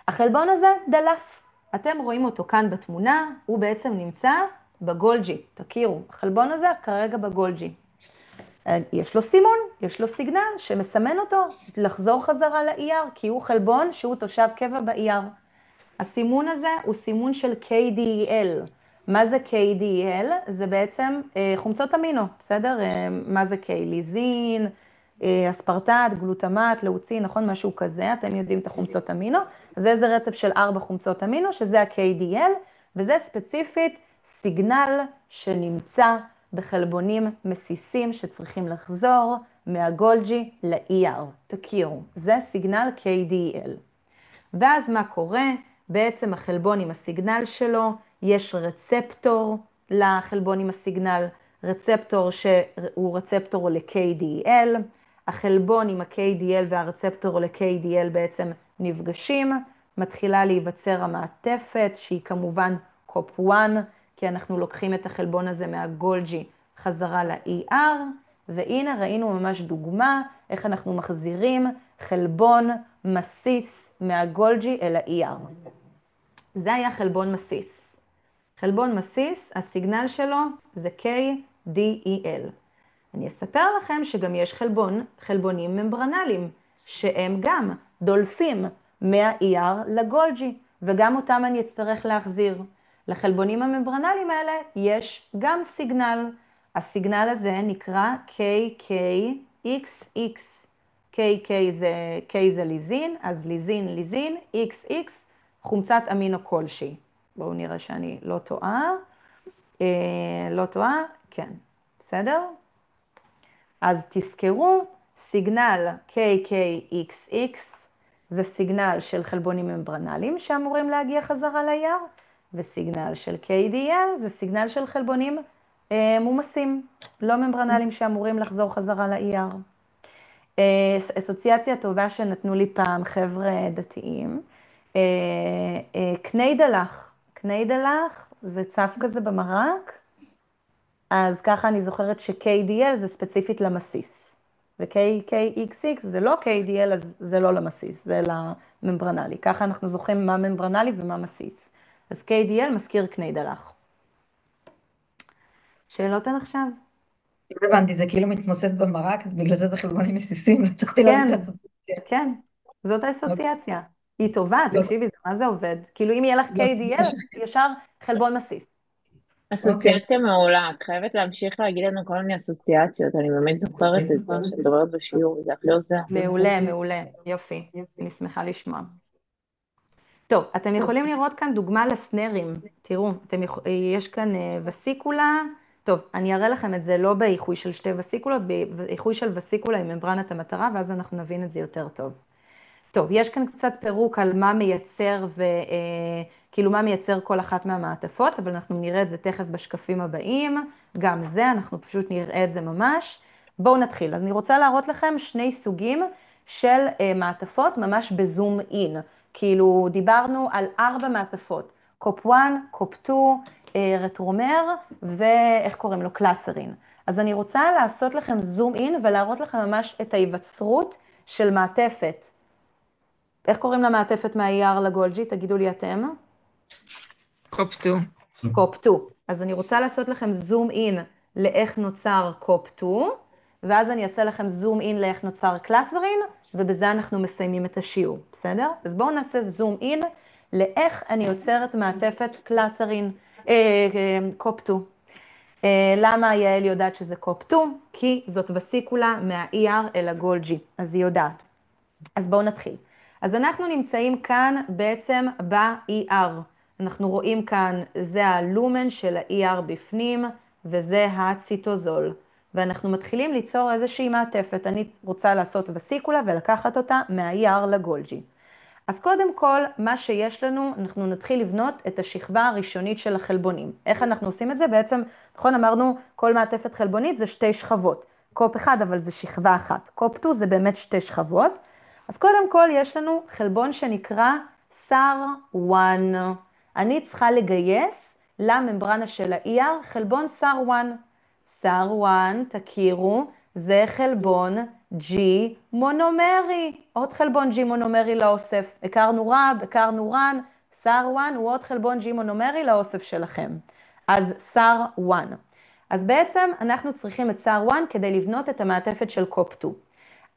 החלבון הזה דלף. אתם רואים אותו כאן בתמונה, הוא בעצם נמצא בגולג'י. תכירו, החלבון הזה כרגע בגולג'י. יש לו סימון, יש לו סיגנל שמסמן אותו לחזור חזרה ל-ER, כי הוא חלבון שהוא תושב קבע ב-ER. הסימון הזה הוא סימון של KDEL. מה זה KDEL? זה בעצם חומצות אמינו, בסדר? מה זה K? ליזין, אספרטט, גלוטמט, לאוצין, נכון? משהו כזה, אתם יודעים את החומצות אמינו. זה איזה רצף של 4 חומצות אמינו, שזה ה-KDEL, וזה ספציפית סיגנל שנמצא בחלבונים מסיסים שצריכים לחזור מהגולג'י ל-ER. תכירו, זה סיגנל KDEL. ואז מה קורה? בעצם החלבון עם הסיגנל שלו יש רצפטור לחלבון עם הסיגנל, רצפטור שהוא רצפטור ל-KDL, החלבון עם ה-KDL והרצפטור ל-KDL בעצם נפגשים, מתחילה להיווצר המעטפת שהיא כמובן קופ 1, כי אנחנו לוקחים את החלבון הזה מהגולג'י חזרה ל-ER, והנה ראינו ממש דוגמה איך אנחנו מחזירים חלבון מסיס מהגולג'י אל ה-ER. זה היה חלבון מסיס. חלבון מסיס, הסיגנל שלו זה KDEL. אני אספר לכם שגם יש חלבונים ממברנליים, שהם גם דולפים מה-ER לגולג'י, וגם אותם אני אצטרך להחזיר. לחלבונים הממברנליים האלה יש גם סיגנל. הסיגנל הזה נקרא KKXX. K זה ליזין, אז ליזין, XX, חומצת אמינו כלשהי. בואו נראה שאני לא טועה. לא טועה, כן, בסדר? אז תזכרו, סיגנל KKXX זה סיגנל של חלבונים ממברנליים שאמורים להגיע חזרה ל-ER, וסיגנל של KDL זה סיגנל של חלבונים מומסים, לא ממברנליים שאמורים לחזור חזרה ל-ER. אסוציאציה טובה שנתנו לי פעם חבר'ה דתיים, קניידלח, זה צף כזה במרק, אז ככה אני זוכרת ש-KDL זה ספציפית למסיס, ו-KKXX זה לא KDL, אז זה לא למסיס, זה לממברנלי. ככה אנחנו זוכרים מה ממברנלי ומה מסיס. אז KDL מזכיר קניידלח. שאלות על עכשיו? לא הבנתי, זה כאילו מתמוסס במרק, אז בגלל זה חלבונים מסיסים, לא הצלחתי להבין את האסוציאציה. כן, זאת האסוציאציה. היא טובה, תקשיבי, מה זה עובד? כאילו אם יהיה לך KDL, ישר חלבון מסיס. אסוציאציה מעולה, את חייבת להמשיך להגיד לנו כל מיני אסוציאציות, אני באמת זוכרת את זה, שאת מדברת בשיעור, זה הכי עוזר. מעולה, יופי, אני שמחה לשמוע. טוב, אתם יכולים לראות כאן דוגמה לסנרים, תראו, יש כאן וסיקולה, טוב, אני אראה לכם את זה לא באיחוי של שתי וסיקולות, באיחוי של וסיקולה עם ממברנת המטרה, ואז אנחנו נבין את זה יותר טוב. טוב, יש כאן קצת פירוק על מה מייצר כאילו מה מייצר כל אחת מהמעטפות, אבל אנחנו נראה את זה תכף בשקפים הבאים, גם זה, אנחנו פשוט נראה את זה ממש. בואו נתחיל. אז אני רוצה להראות לכם שני סוגים של מעטפות, ממש בזום אין. כאילו דיברנו על 4 מעטפות, קופ 1, קופ 2, רטרומר, ואיך קוראים לו? קלאסרין. אז אני רוצה לעשות לכם זום אין ולהראות לכם ממש את ההיווצרות של מעטפת. איך קוראים למעטפת מה-ER לגולג'י? תגידו לי אתם. קופ 2. קופ 2. אז אני רוצה לעשות לכם זום אין לאיך נוצר קופ 2, ואז אני אעשה לכם זום אין לאיך נוצר קלאסרין, ובזה אנחנו מסיימים את השיעור, בסדר? אז בואו נעשה זום אין לאיך אני יוצרת מעטפת קלאסרין, קופ 2. למה יעל יודעת שזה קופ 2? כי זאת וסיקולה מה-ER אל הגולג'י, אז היא יודעת. אז בואו נתחיל. אז אנחנו נמצאים כאן בעצם ב-ER. אנחנו רואים כאן, זה הלומן של ה-ER בפנים, וזה הציטוזול. ואנחנו מתחילים ליצור איזושהי מעטפת. אני רוצה לעשות וסיקולה ולקחת אותה מה-ER לגולג'י. אז קודם כל, מה שיש לנו, אנחנו נתחיל לבנות את השכבה הראשונית של החלבונים. איך אנחנו עושים את זה? בעצם, נכון, אמרנו, כל מעטפת חלבונית זה 2 שכבות. קופ 1, אבל זה שכבה אחת. קופ 2 זה באמת 2 שכבות. אז קודם כל יש לנו חלבון שנקרא SAR1. אני צריכה לגייס לממברנה של ה-ER חלבון SAR1. SAR1, תכירו, זה חלבון G מונומרי. עוד חלבון G מונומרי לאוסף. הכרנו רב, הכרנו רן, SAR1 הוא עוד חלבון G מונומרי לאוסף שלכם. אז SAR1. אז בעצם אנחנו צריכים את SAR1 כדי לבנות את המעטפת של קופ 2.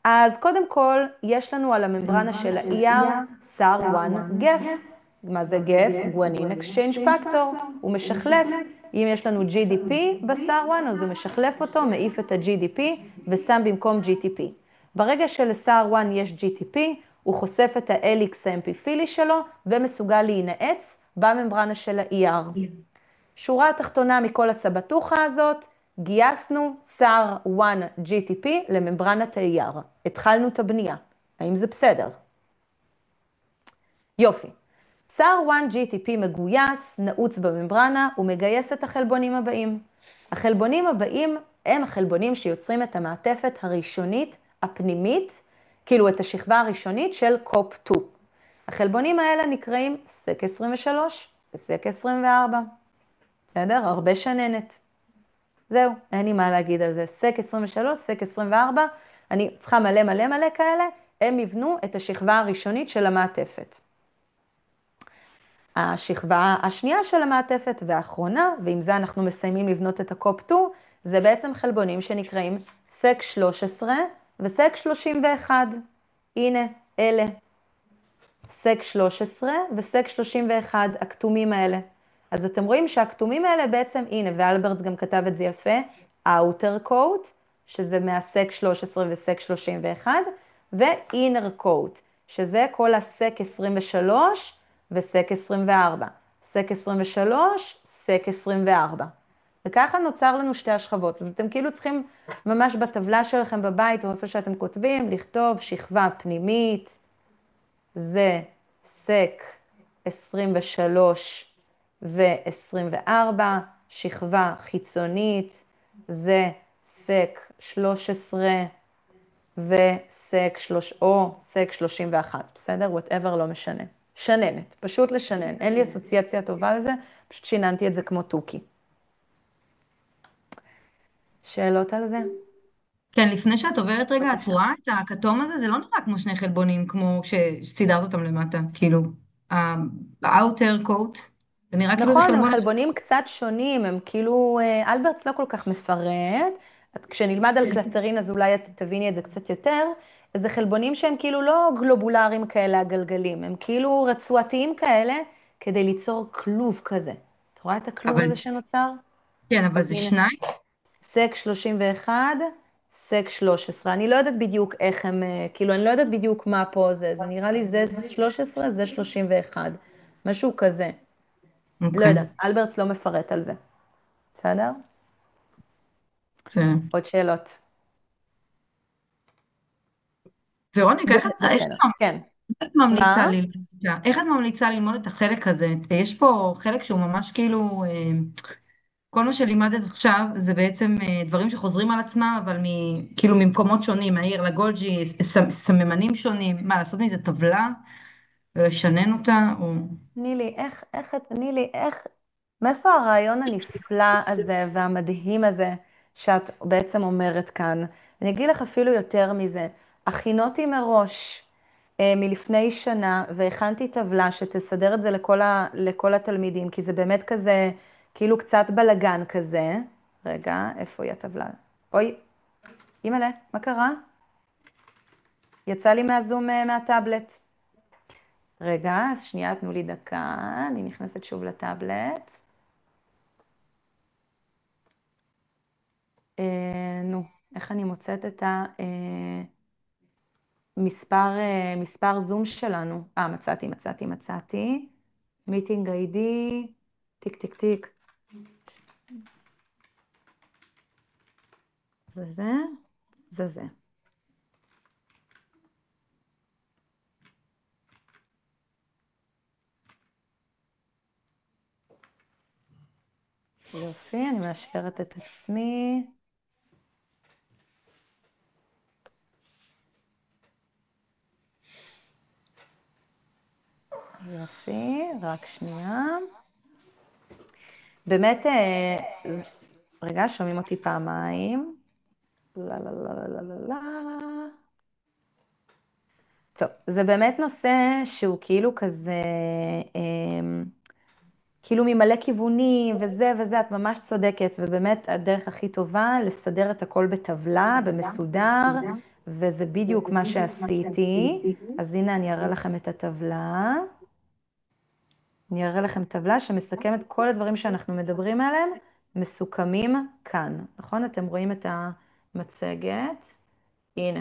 אז קודם כל, יש לנו על הממברנה של ה-ER SAR1 גף. מה זה גף? גואנין אקסצ'יינג' פקטור. הוא משחלף. אם יש לנו GDP ב-SAR1, אז הוא משחלף אותו, מעיף את ה-GDP ושם במקום GTP. ברגע של-SAR1 יש GTP, הוא חושף את האליקס האמפיפילי שלו ומסוגל להינעץ בממברנה של ה-ER. שורה התחתונה מכל הסבטוחה הזאת, גייסנו SAR1 GTP לממברנת ה-ER. התחלנו את הבנייה. האם זה בסדר? יופי. SAR 1 GTP מגויס, נעוץ בממברנה, ומגייס את החלבונים הבאים. החלבונים הבאים הם החלבונים שיוצרים את המעטפת הראשונית, הפנימית, כאילו את השכבה הראשונית של COP2. החלבונים האלה נקראים סק 23 וסק 24. בסדר? הרבה שננת. זהו, אין לי מה להגיד על זה. סק 23, סק 24, אני צריכה מלא מלא מלא כאלה, הם יבנו את השכבה הראשונית של המעטפת. השכבה השנייה של המעטפת והאחרונה, ועם זה אנחנו מסיימים לבנות את הקופ-2, זה בעצם חלבונים שנקראים סק 13 וסק 31. הנה, אלה. סק 13 וסק 31, הכתומים האלה. אז אתם רואים שהכתומים האלה בעצם, הנה, ואלברט גם כתב את זה יפה, outer coat, שזה מהסק 13 וסק 31, ו-inner coat, שזה כל הסק 23 וסק 24. סק 23, סק 24. וככה נוצר לנו שתי השכבות. אז אתם כאילו צריכים ממש בטבלה שלכם בבית, או איפה שאתם כותבים, לכתוב שכבה פנימית, זה סק 23 ו-24, שכבה חיצונית, זה סק 13 וסק 31, בסדר? whatever, לא משנה. שננת, פשוט לשנן. אין לי אסוציאציה טובה לזה, פשוט שיננתי את זה כמו טוקי. שאלות על זה? כן, לפני שאת עוברת רגע, את רואה את הכתום הזה? זה לא נראה כמו שני חלבונים, כמו שסידרת אותם למטה, כאילו, ה-outer coat, זה נראה כאילו זה נכון, חלבון. הם חלבונים קצת שונים, הם כאילו, אלברטס לא כל כך מפרט, כשנלמד על קלטרין אז אולי את תביני את זה קצת יותר, זה חלבונים שהם כאילו לא גלובולריים כאלה הגלגלים, הם כאילו רצועתיים כאלה, כדי ליצור כלוב כזה. את רואה את הכלוב הזה שנוצר? כן, אבל אז זה הנה. שניים? סק 31, סק 13. אני לא יודעת בדיוק איך הם, כאילו אני לא יודעת בדיוק מה פה זה, זה נראה לי זה 13, זה 31, משהו כזה. לא אוקיי, יודעת, אלברטס לא מפרט על זה. בסדר? בסדר. עוד שאלות. ורוניקה, בסדר, כן. איך את ממליצה מה? ללמוד, איך את ממליצה ללמוד את החלק הזה? יש פה חלק שהוא ממש כאילו, כל מה שלימדת עכשיו זה בעצם דברים שחוזרים על עצמם, אבל כאילו ממקומות שונים, מהעיר לגולג'י, סממנים שונים, מה, לעשות מזה טבלה ולשנן אותה, או... נילי, מאיפה הרעיון הנפלא הזה והמדהים הזה שאת בעצם אומרת כאן? אני אגיד לך אפילו יותר מזה. הכינותי מראש מלפני שנה והכנתי טבלה שתסדר את זה לכל התלמידים, כי זה באמת כזה, כאילו קצת בלגן כזה. רגע, איפה היא הטבלה? אוי, אימא'לה, מה קרה? יצא לי מהזום מהטאבלט. רגע, אז שנייה, תנו לי דקה, אני נכנסת שוב לטאבלט. נו, איך אני מוצאת את מספר זום שלנו? מצאתי. מיטינג ID, טיק טיק טיק. זה. יופי, אני מאשרת את עצמי. יופי, רק שנייה. באמת, רגע, שומעים אותי פעמיים. לא. טוב, זה באמת נושא שהוא כאילו כזה, כאילו ממלא כיוונים וזה, את ממש צודקת, ובאמת הדרך הכי טובה לסדר את הכל בטבלה, במסודר, וזה בדיוק מה שעשיתי. אז הנה אני אראה לכם את הטבלה. אני אראה לכם טבלה שמסכמת כל הדברים שאנחנו מדברים עליהם, מסוכמים כאן. נכון? אתם רואים את המצגת? הנה.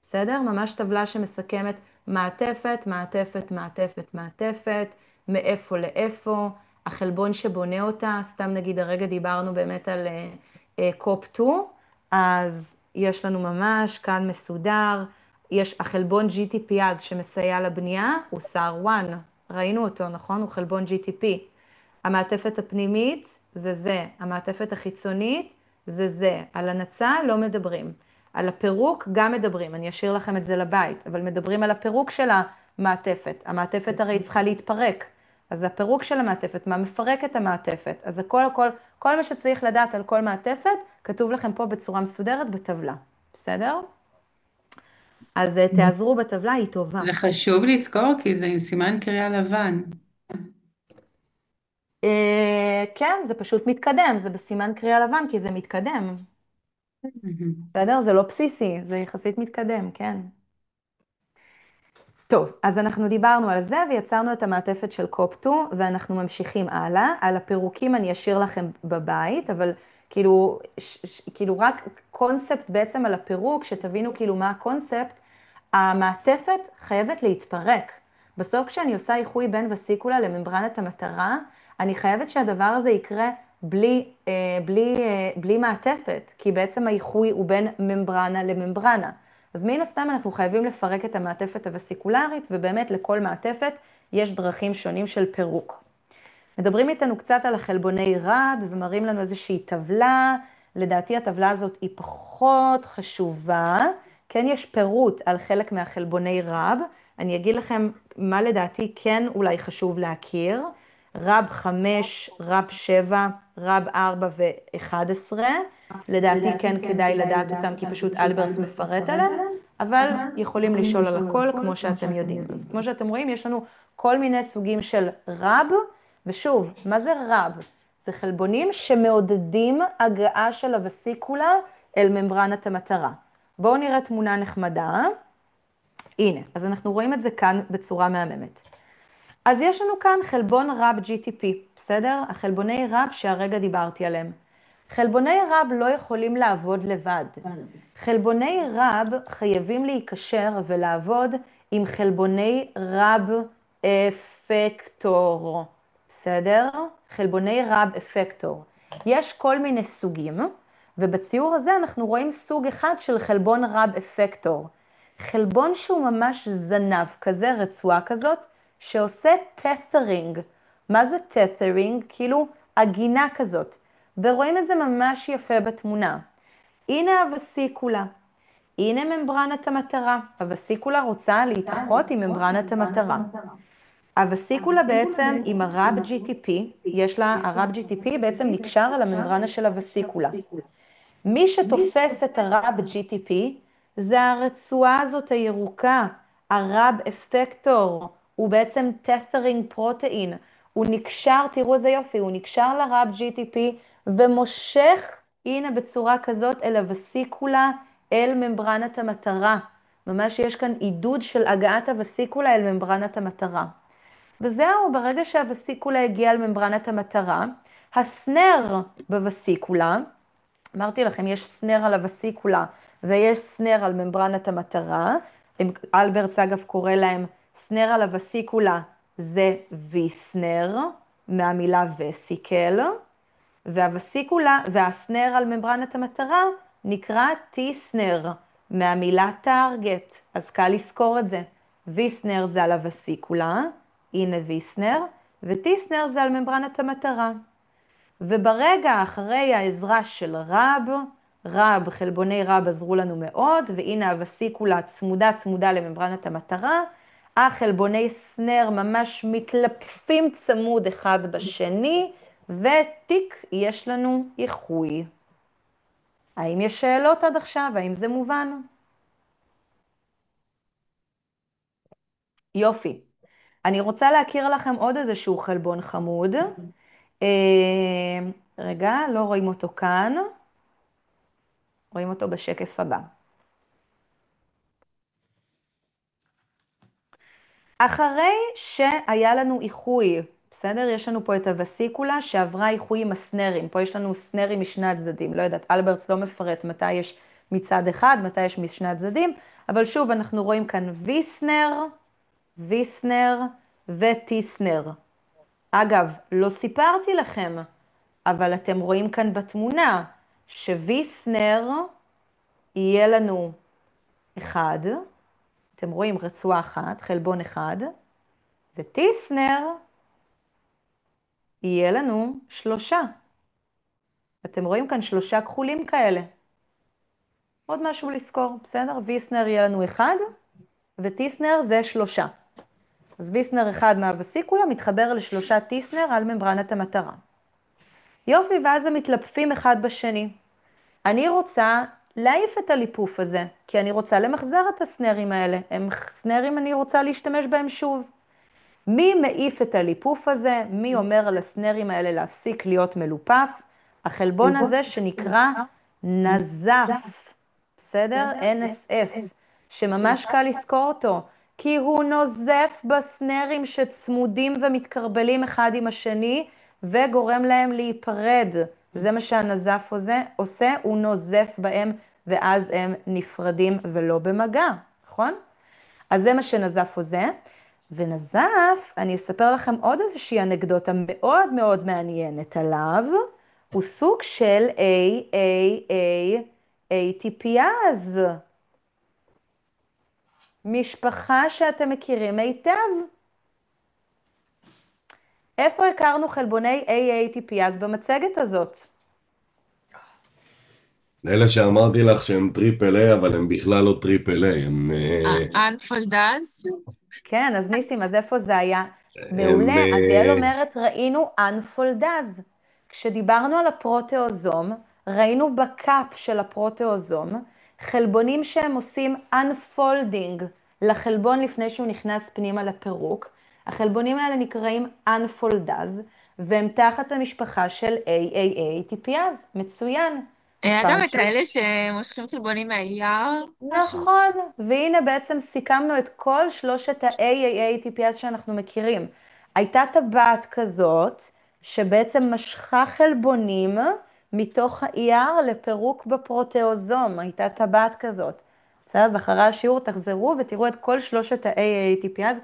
בסדר? ממש טבלה שמסכמת מעטפת, מאיפה לאיפה, החלבון שבונה אותה, סתם נגיד הרגע דיברנו באמת על קופ-2, אז יש לנו ממש כאן מסודר, יש החלבון GTPase שמסייע לבנייה, הוא SAR 1, ראינו אותו, נכון? הוא חלבון GTP. המעטפת הפנימית זה זה, המעטפת החיצונית זה זה. על הנצה לא מדברים. על הפירוק גם מדברים, אני אשאיר לכם את זה לבית, אבל מדברים על הפירוק של המעטפת. המעטפת הרי צריכה להתפרק. אז הפירוק של המעטפת, מה מפרק את המעטפת? אז כל מה שצריך לדעת על כל מעטפת, כתוב לכם פה בצורה מסודרת בטבלה. בסדר? אז תעזרו בטבלה, היא טובה. זה חשוב לזכור כי זה עם סימן קריאה לבן. כן, זה פשוט מתקדם, זה בסימן קריאה לבן כי זה מתקדם. מהמם. בסדר? זה לא בסיסי, זה יחסית מתקדם, כן. טוב, אז אנחנו דיברנו על זה ויצרנו את המעטפת של קופטו, ואנחנו ממשיכים הלאה. על הפירוקים אני אשאיר לכם בבית, אבל כאילו רק קונספט בעצם על הפירוק, שתבינו כאילו מה הקונספט, המעטפת חייבת להתפרק. בסוף כשאני עושה איחוי בין וסיקולה לממברנת המטרה, אני חייבת שהדבר הזה יקרה בלי מעטפת, כי בעצם האיחוי הוא בין ממברנה לממברנה. אז מן הסתם אנחנו חייבים לפרק את המעטפת הווסיקולרית, ובאמת לכל מעטפת יש דרכים שונים של פירוק. מדברים איתנו קצת על החלבוני רב, ומראים לנו איזושהי טבלה. לדעתי הטבלה הזאת היא פחות חשובה. כן יש פירוט על חלק מהחלבוני רב. אני אגיד לכם מה לדעתי כן אולי חשוב להכיר. רב 5, רב 7, רב 4 ו-11. לדעתי כן כדאי לדעת אותם, כי פשוט אלברטס מפרט עליהם, אבל יכולים לשאול על הכל כמו שאתם יודעים. אז כמו שאתם רואים, יש לנו כל מיני סוגים של רב, ושוב, מה זה רב? זה חלבונים שמעודדים הגעה של הווסיקולה אל ממברנת המטרה. בואו נראה תמונה נחמדה. הנה, אז אנחנו רואים את זה כאן בצורה מהממת. אז יש לנו כאן חלבון רב GTP, בסדר? החלבוני רב שהרגע דיברתי עליהם. חלבוני רב לא יכולים לעבוד לבד. חלבוני רב חייבים להיקשר ולעבוד עם חלבוני רב אפקטור, בסדר? חלבוני רב אפקטור. יש כל מיני סוגים, ובציור הזה אנחנו רואים סוג אחד של חלבון רב אפקטור. חלבון שהוא ממש זנב, כזה רצועה כזאת, שעושה tethering. מה זה tethering? כאילו עגינה כזאת. ורואים את זה ממש יפה בתמונה. הנה הווסיקולה. הנה ממברנת המטרה. הווסיקולה רוצה להתאחות עם ממברנת המטרה. הווסיקולה בעצם עם הרב GTP, יש לה, הרב GTP בעצם נקשר על הממברנה של הווסיקולה. מי שתופס את הרב GTP זה הרצועה הזאת הירוקה, הרב אפקטור, הוא בעצם tethering פרוטאין, הוא נקשר, תראו איזה יופי, הוא נקשר לרב GTP ומושך, הנה בצורה כזאת, אל הווסיקולה, אל ממברנת המטרה. ממש יש כאן עידוד של הגעת הווסיקולה אל ממברנת המטרה. וזהו, ברגע שהווסיקולה הגיעה אל ממברנת המטרה, הסנר בווסיקולה, אמרתי לכם, יש סנר על הווסיקולה ויש סנר על ממברנת המטרה. אלברטס אגב קורא להם סנר על הווסיקולה, זה ויסנר, מהמילה וסיקל, והווסיקולה והסנר על ממברנת המטרה נקרא טיסנר, מהמילה טארגט. אז קל לזכור את זה. ויסנר זה על הווסיקולה, הנה ויסנר, וטיסנר זה על ממברנת המטרה. וברגע אחרי העזרה של רב, חלבוני רב עזרו לנו מאוד, והנה הווסיקולה צמודה לממברנת המטרה, החלבוני סנר ממש מתלפפים צמוד אחד בשני, וטיק, יש לנו איחוי. האם יש שאלות עד עכשיו? האם זה מובן? יופי. אני רוצה להכיר לכם עוד איזשהו חלבון חמוד. רגע, לא רואים אותו כאן. רואים אותו בשקף הבא. אחרי שהיה לנו איחוי, בסדר? יש לנו פה את הווסיקולה שעברה איחוי עם הסנרים. פה יש לנו סנרים משני הצדדים. לא יודעת, אלברטס לא מפרט מתי יש מצד אחד, מתי יש משני הצדדים. אבל שוב, אנחנו רואים כאן ויסנר וטיסנר. אגב, לא סיפרתי לכם, אבל אתם רואים כאן בתמונה שוויסנר יהיה לנו אחד, אתם רואים רצועה אחת, חלבון אחד, וטיסנר יהיה לנו 3. אתם רואים כאן 3 כחולים כאלה. עוד משהו לזכור, בסדר? ויסנר יהיה לנו 1, וטיסנר זה 3. אז ויסנר 1 מהווסיקולה מתחבר ל3 טיסנר על ממברנת המטרה. יופי, ואז הם מתלפפים אחד בשני. אני רוצה להעיף את הליפוף הזה, כי אני רוצה למחזר את הסנרים האלה. הם סנרים, אני רוצה להשתמש בהם שוב. מי מעיף את הליפוף הזה? מי אומר על הסנרים האלה להפסיק להיות מלופף? החלבון הזה שנקרא נזף, בסדר? NSF, שממש קל לזכור אותו, כי הוא נוזף בסנרים שצמודים ומתקרבלים אחד עם השני, וגורם להם להיפרד. זה מה שהנזף הזה עושה, הוא נוזף בהם, ואז הם נפרדים ולא במגע, נכון? אז זה מה שנזף עושה. ונזף, אני אספר לכם עוד איזושהי אנקדוטה מאוד מאוד מעניינת עליו, הוא סוג של ATPase, משפחה שאתם מכירים היטב. איפה הכרנו חלבוני ATPase במצגת הזאת? אלה שאמרתי לך שהם טריפל איי, אבל הם בכלל לא טריפל איי, הם... אנפולדז? כן, אז ניסים, אז איפה זה היה? מעולה, אז יעל אומרת, ראינו אנפולדז. כשדיברנו על הפרוטאוזום, ראינו בקאפ של הפרוטאוזום, חלבונים שהם עושים unfolding לחלבון לפני שהוא נכנס פנימה לפירוק. החלבונים האלה נקראים unfoldaz, והם תחת המשפחה של AAATPase. מצוין. היה גם את האלה שמושכים חלבונים מהיער? נכון, והנה בעצם סיכמנו את כל 3 ה-AAATPase שאנחנו מכירים. הייתה טבעת כזאת, שבעצם משכה חלבונים מתוך ה-ER לפירוק בפרוטאוזום. הייתה טבעת כזאת. בסדר, אז אחרי השיעור תחזרו ותראו את כל 3 ה-AAATPase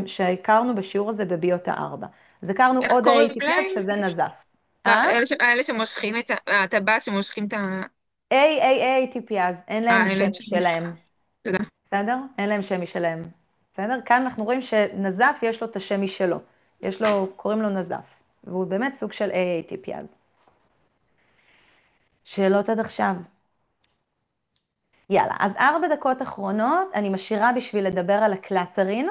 שהכרנו בשיעור הזה בביוטה 4. אז הכרנו עוד AATPase שזה נזף. האלה שמושכים את הטבעת שמושכים את ה... AAATPase, אין להם שם משלהם. תודה. בסדר? אין להם שם משלהם. בסדר? כאן אנחנו רואים שנזף יש לו את השם משלו. יש לו, קוראים לו נזף. והוא באמת סוג של AATPase. שאלות עד עכשיו. יאללה, אז 4 דקות אחרונות, אני משאירה בשביל לדבר על הקלטרין.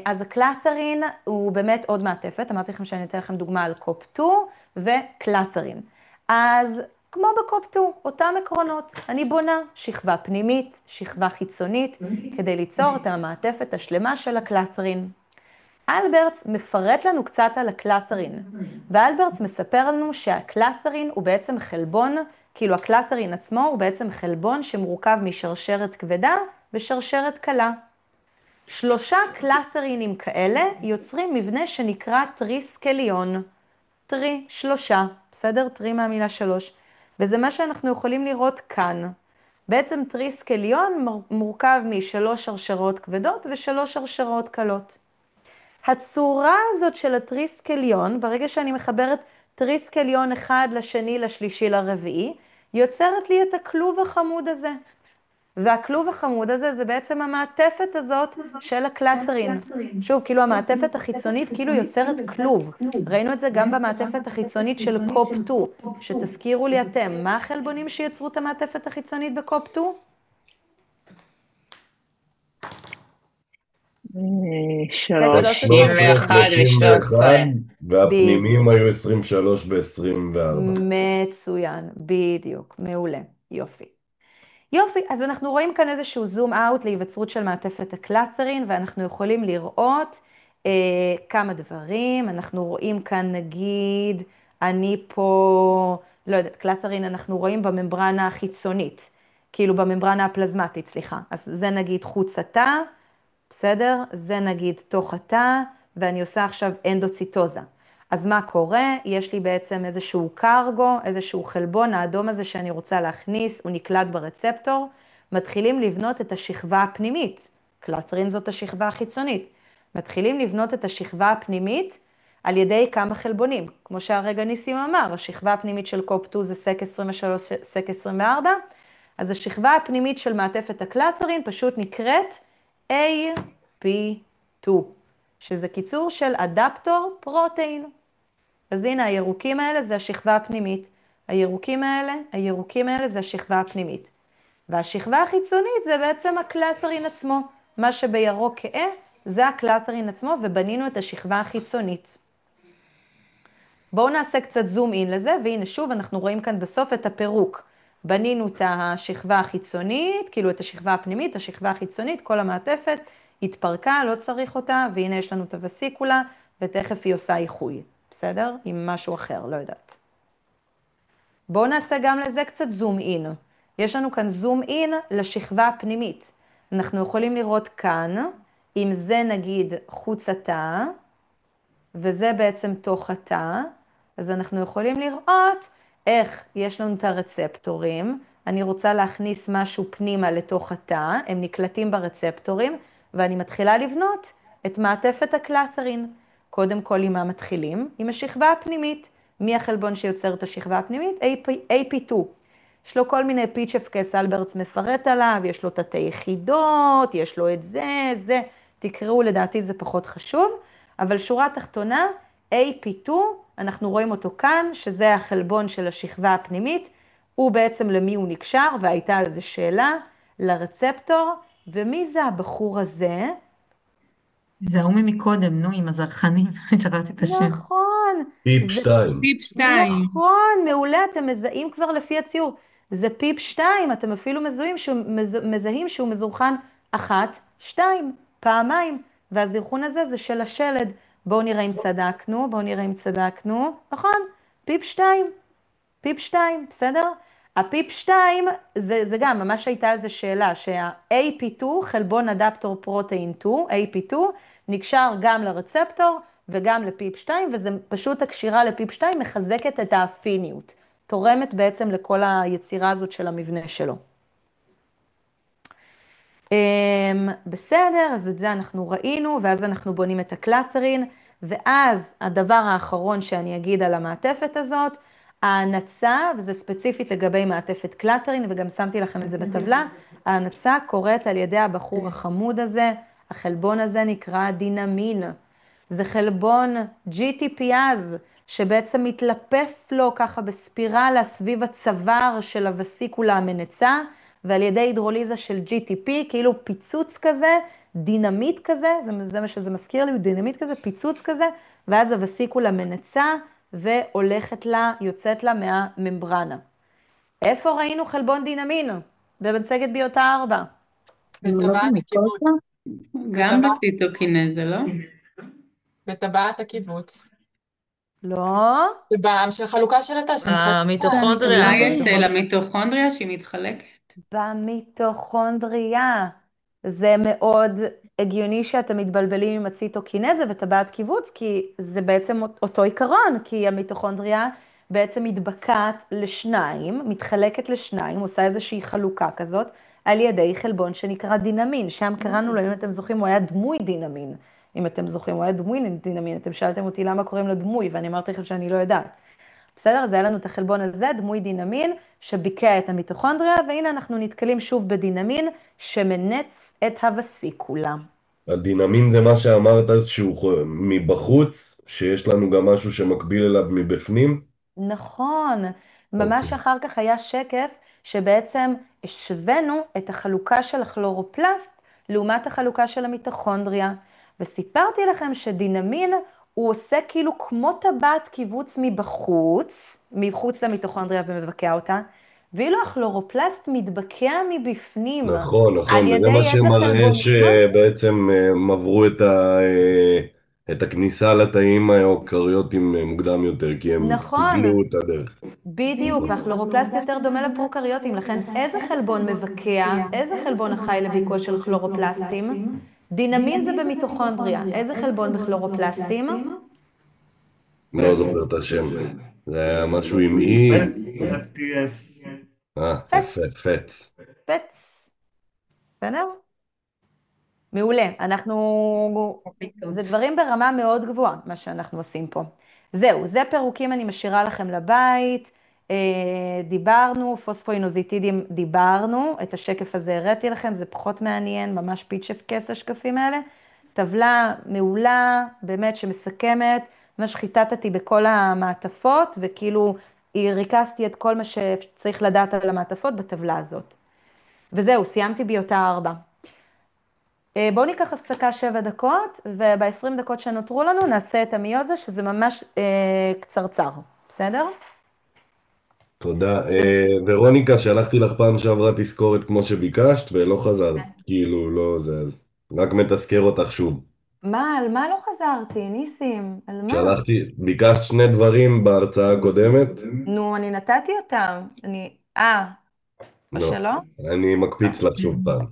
אז הקלטרין הוא באמת עוד מעטפת, אמרתי לכם שאני אתן לכם דוגמה על קופ-2 וקלטרין. אז כמו בקופ-2, אותם עקרונות, אני בונה שכבה פנימית, שכבה חיצונית, כדי ליצור את המעטפת השלמה של הקלטרין. אלברטס מפרט לנו קצת על הקלטרין, ואלברטס מספר לנו שהקלטרין הוא בעצם חלבון, כאילו הקלטרין עצמו הוא בעצם חלבון שמורכב משרשרת כבדה ושרשרת קלה. 3 קלטרינים כאלה יוצרים מבנה שנקרא טריסקליון. 3, בסדר? טרי מהמילה 3. וזה מה שאנחנו יכולים לראות כאן. בעצם טריסקליון מורכב מ3 שרשרות כבדות ו3 שרשרות קלות. הצורה הזאת של הטריסקליון, ברגע שאני מחברת טריסקליון אחד לשני, לשלישי, לרביעי, יוצרת לי את הכלוב החמוד הזה. והכלוב החמוד הזה זה בעצם המעטפת הזאת של הקלטרין. שוב, כאילו המעטפת החיצונית כאילו יוצרת כלוב. ראינו את זה גם במעטפת החיצונית של קופ-2, שתזכירו לי אתם, מה החלבונים שיצרו את המעטפת החיצונית בקופ-2? 31 ו-13. והפנימיים היו 23 ב-24. מצוין, בדיוק, מעולה, יופי. יופי, אז אנחנו רואים כאן איזשהו זום אאוט להיווצרות של מעטפת הקלטרין, ואנחנו יכולים לראות כמה דברים. אנחנו רואים כאן נגיד, אני פה, לא יודעת, קלטרין אנחנו רואים בממברנה החיצונית, כאילו בממברנה הפלזמטית, סליחה. אז זה נגיד חוץ התא, בסדר? זה נגיד תוך התא, ואני עושה עכשיו אנדוציטוזה. אז מה קורה? יש לי בעצם איזשהו קרגו, איזשהו חלבון, האדום הזה שאני רוצה להכניס, הוא נקלט ברצפטור, מתחילים לבנות את השכבה הפנימית, קלטרין זאת השכבה החיצונית, מתחילים לבנות את השכבה הפנימית על ידי כמה חלבונים, כמו שהרגע ניסים אמר, השכבה הפנימית של קופ-2 זה סק 23, סק 24, אז השכבה הפנימית של מעטפת הקלטרין פשוט נקראת AP2, שזה קיצור של אדפטור פרוטאין. אז הנה, הירוקים האלה זה השכבה הפנימית. הירוקים האלה זה השכבה הפנימית. והשכבה החיצונית זה בעצם הקלטרין עצמו. מה שבירוק כהה זה הקלטרין עצמו, ובנינו את השכבה החיצונית. בואו נעשה קצת זום אין לזה, והנה שוב אנחנו רואים כאן בסוף את הפירוק. בנינו את השכבה החיצונית, כאילו את השכבה הפנימית, השכבה החיצונית, כל המעטפת התפרקה, לא צריך אותה, והנה יש לנו את הווסיקולה, ותכף היא עושה איחוי, בסדר? עם משהו אחר, לא יודעת. בואו נעשה גם לזה קצת זום אין. יש לנו כאן זום אין לשכבה הפנימית. אנחנו יכולים לראות כאן, אם זה נגיד חוץ התא, וזה בעצם תוך התא, אז אנחנו יכולים לראות איך יש לנו את הרצפטורים. אני רוצה להכניס משהו פנימה לתוך התא, הם נקלטים ברצפטורים, ואני מתחילה לבנות את מעטפת הקלטרין. קודם כל עם מה מתחילים? עם השכבה הפנימית. מי החלבון שיוצר את השכבה הפנימית? AP2. יש לו כל מיני פיצ'פקס, אלברטס מפרט עליו, יש לו תתי יחידות, יש לו את זה, תקראו, לדעתי זה פחות חשוב, אבל שורה תחתונה, AP2, אנחנו רואים אותו כאן, שזה החלבון של השכבה הפנימית, הוא בעצם למי הוא נקשר, והייתה על זה שאלה, לרצפטור, ומי זה הבחור הזה? זה ההוא מקודם, נו, עם הזרחנים, שכחתי את השם. נכון. פיפ 2. פיפ 2. נכון, מעולה, אתם מזהים כבר לפי הציור. זה פיפ 2, אתם אפילו מזהים שהוא מזורחן 1, 2, פעמיים, והזרחון הזה זה של השלד. בואו נראה אם צדקנו, נכון? פיפ 2, פיפ 2, בסדר? הפיפ 2, זה גם, ממש הייתה על זה שאלה, שה-AP2, חלבון אדפטור פרוטאין 2, AP2, נקשר גם לרצפטור וגם לפיפ 2, וזה פשוט הקשירה לפיפ 2 מחזקת את האפיניות, תורמת בעצם לכל היצירה הזאת של המבנה שלו. בסדר, אז את זה אנחנו ראינו, ואז אנחנו בונים את הקלטרין, ואז הדבר האחרון שאני אגיד על המעטפת הזאת, ההנצה, וזה ספציפית לגבי מעטפת קלטרין, וגם שמתי לכם את זה בטבלה, ההנצה קורית על ידי הבחור החמוד הזה, החלבון הזה נקרא דינמין. זה חלבון GTPase, שבעצם מתלפף לו ככה בספירלה סביב הצוואר של הווסיקולה המנצה, ועל ידי הידרוליזה של GTP, כאילו פיצוץ כזה, דינמיט כזה, זה מה שזה מזכיר לי, דינמיט כזה, פיצוץ כזה, ואז הווסיקולה מנצה, והולכת לה, יוצאת לה מהממברנה. איפה ראינו חלבון דינמין? במצגת ביוטה 4. בטבעת הקיבוץ. גם בציטוקינזה, לא? בטבעת הקיבוץ. לא. זה של חלוקה של התא. המיטוכונדריה. אולי אצל המיטוכונדריה שהיא מתחלקת? במיטוכונדריה. זה מאוד הגיוני שאתם מתבלבלים עם הציטוקינזה וטבעת קיבוץ, כי זה בעצם אותו עיקרון, כי המיטוכונדריה בעצם מתבקעת לשניים, מתחלקת לשניים, עושה איזושהי חלוקה כזאת, על ידי חלבון שנקרא דינמין. שם קראנו לו, אם אתם זוכרים, הוא היה דמוי דינמין. אם אתם זוכרים, הוא היה דמוי דינמין. אתם שאלתם אותי למה קוראים לו דמוי, ואני אמרתי לכם שאני לא יודעת. בסדר? אז היה לנו את החלבון הזה, דמוי דינמין, שביקע את המיטוכונדריה, והנה אנחנו נתקלים שוב בדינמין, שמנץ את הווסיקולה. הדינמין זה מה שאמרת, אז שהוא מבחוץ, שיש לנו גם משהו שמקביל אליו מבפנים? נכון. ממש אחר כך היה שקף, שבעצם השווינו את החלוקה של הכלורופלסט, לעומת החלוקה של המיטוכונדריה. וסיפרתי לכם שדינמין, הוא עושה כאילו כמו טבעת קיבוץ מחוץ למיטוכונדריה ומבקע אותה, ואילו הכלורופלסט מתבקע מבפנים. נכון, על וזה ידי מה איזה שמראה חלבון? שבעצם הם עברו את הכניסה לתאים האוקריוטיים מוקדם יותר, כי הם נכון. סגלו את הדרך. בדיוק, והכלורופלסט יותר דומה לפרוקריוטים, לכן איזה חלבון מבקע, איזה חלבון החי לביקוע של כלורופלסטים? דינמין זה במיטוכונדריה, איזה חלבון בכלורופלסטים? לא זוכר את השם. זה היה משהו עם אי. FTS. יפה, פץ. פץ. בסדר? מעולה, זה דברים ברמה מאוד גבוהה, מה שאנחנו עושים פה. זהו, זה פירוקים אני משאירה לכם לבית, דיברנו, פוספואינוזיטידים דיברנו, את השקף הזה הראיתי לכם, זה פחות מעניין, ממש פיצ'פקס השקפים האלה. טבלה מעולה, באמת שמסכמת, ממש חיטטתי בכל המעטפות, וכאילו ריכזתי את כל מה שצריך לדעת על המעטפות בטבלה הזאת. וזהו, סיימתי ביוטה 4. בואו ניקח הפסקה 7 דקות, וב-20 דקות שנותרו לנו נעשה את המיוזה, שזה ממש קצרצר, בסדר? תודה. ורוניקה, שלחתי לך פעם שעברה תזכורת כמו שביקשת, ולא חזרת. כאילו, לא זה, אז רק מתזכר אותך שוב. על מה לא חזרתי, ניסים? על מה? ביקשת שני דברים בהרצאה הקודמת? נו, אני נתתי אותם. או לא. שלא? אני מקפיץ לך שוב פעם.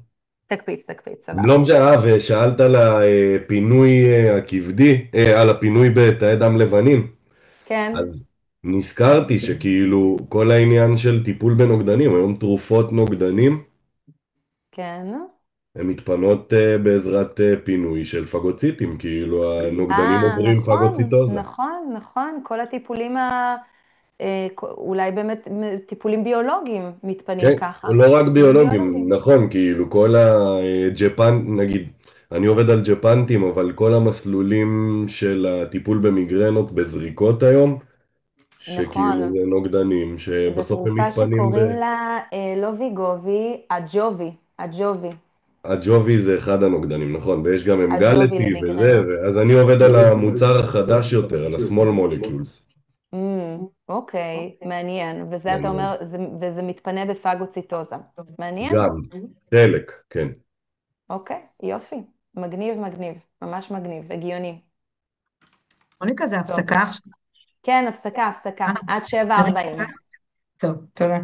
תקפיץ, סבבה. לא משנה, ושאלת על הפינוי הכבדי, על הפינוי בתאי דם לבנים. כן, אז נזכרתי שכאילו כל העניין של טיפול בנוגדנים, היום תרופות נוגדנים, כן. הן מתפנות בעזרת פינוי של פגוציטים, כאילו הנוגדנים עוברים נכון, פגוציטוזה. נכון. כל הטיפולים, אולי באמת טיפולים ביולוגיים מתפנים כן, ככה. לא רק טיפולים ביולוגיים, נכון, כאילו כל הג'פן, נגיד, אני עובד על ג'פנטים, אבל כל המסלולים של הטיפול במיגרנות בזריקות היום, שכאילו נכון. זה נוגדנים, זו שבסוף הם תרופה מתפנים שקוראים לה לא ויגובי, הג'ובי. הג'ובי זה אחד הנוגדנים, נכון, ויש גם הג'ובי אמגלטי וזה, למיגרנות. אז אני עובד על המוצר החדש יותר, על ה-small molecules. אוקיי, מעניין. וזה אתה מעניין. אומר, וזה מתפנה בפגוציטוזה. מעניין? גם, חלק, כן. אוקיי, יופי. מגניב, ממש מגניב, הגיוני. מוניקה, זה טוב. הפסקה עכשיו? כן, הפסקה, עד 7:40. טוב, תודה.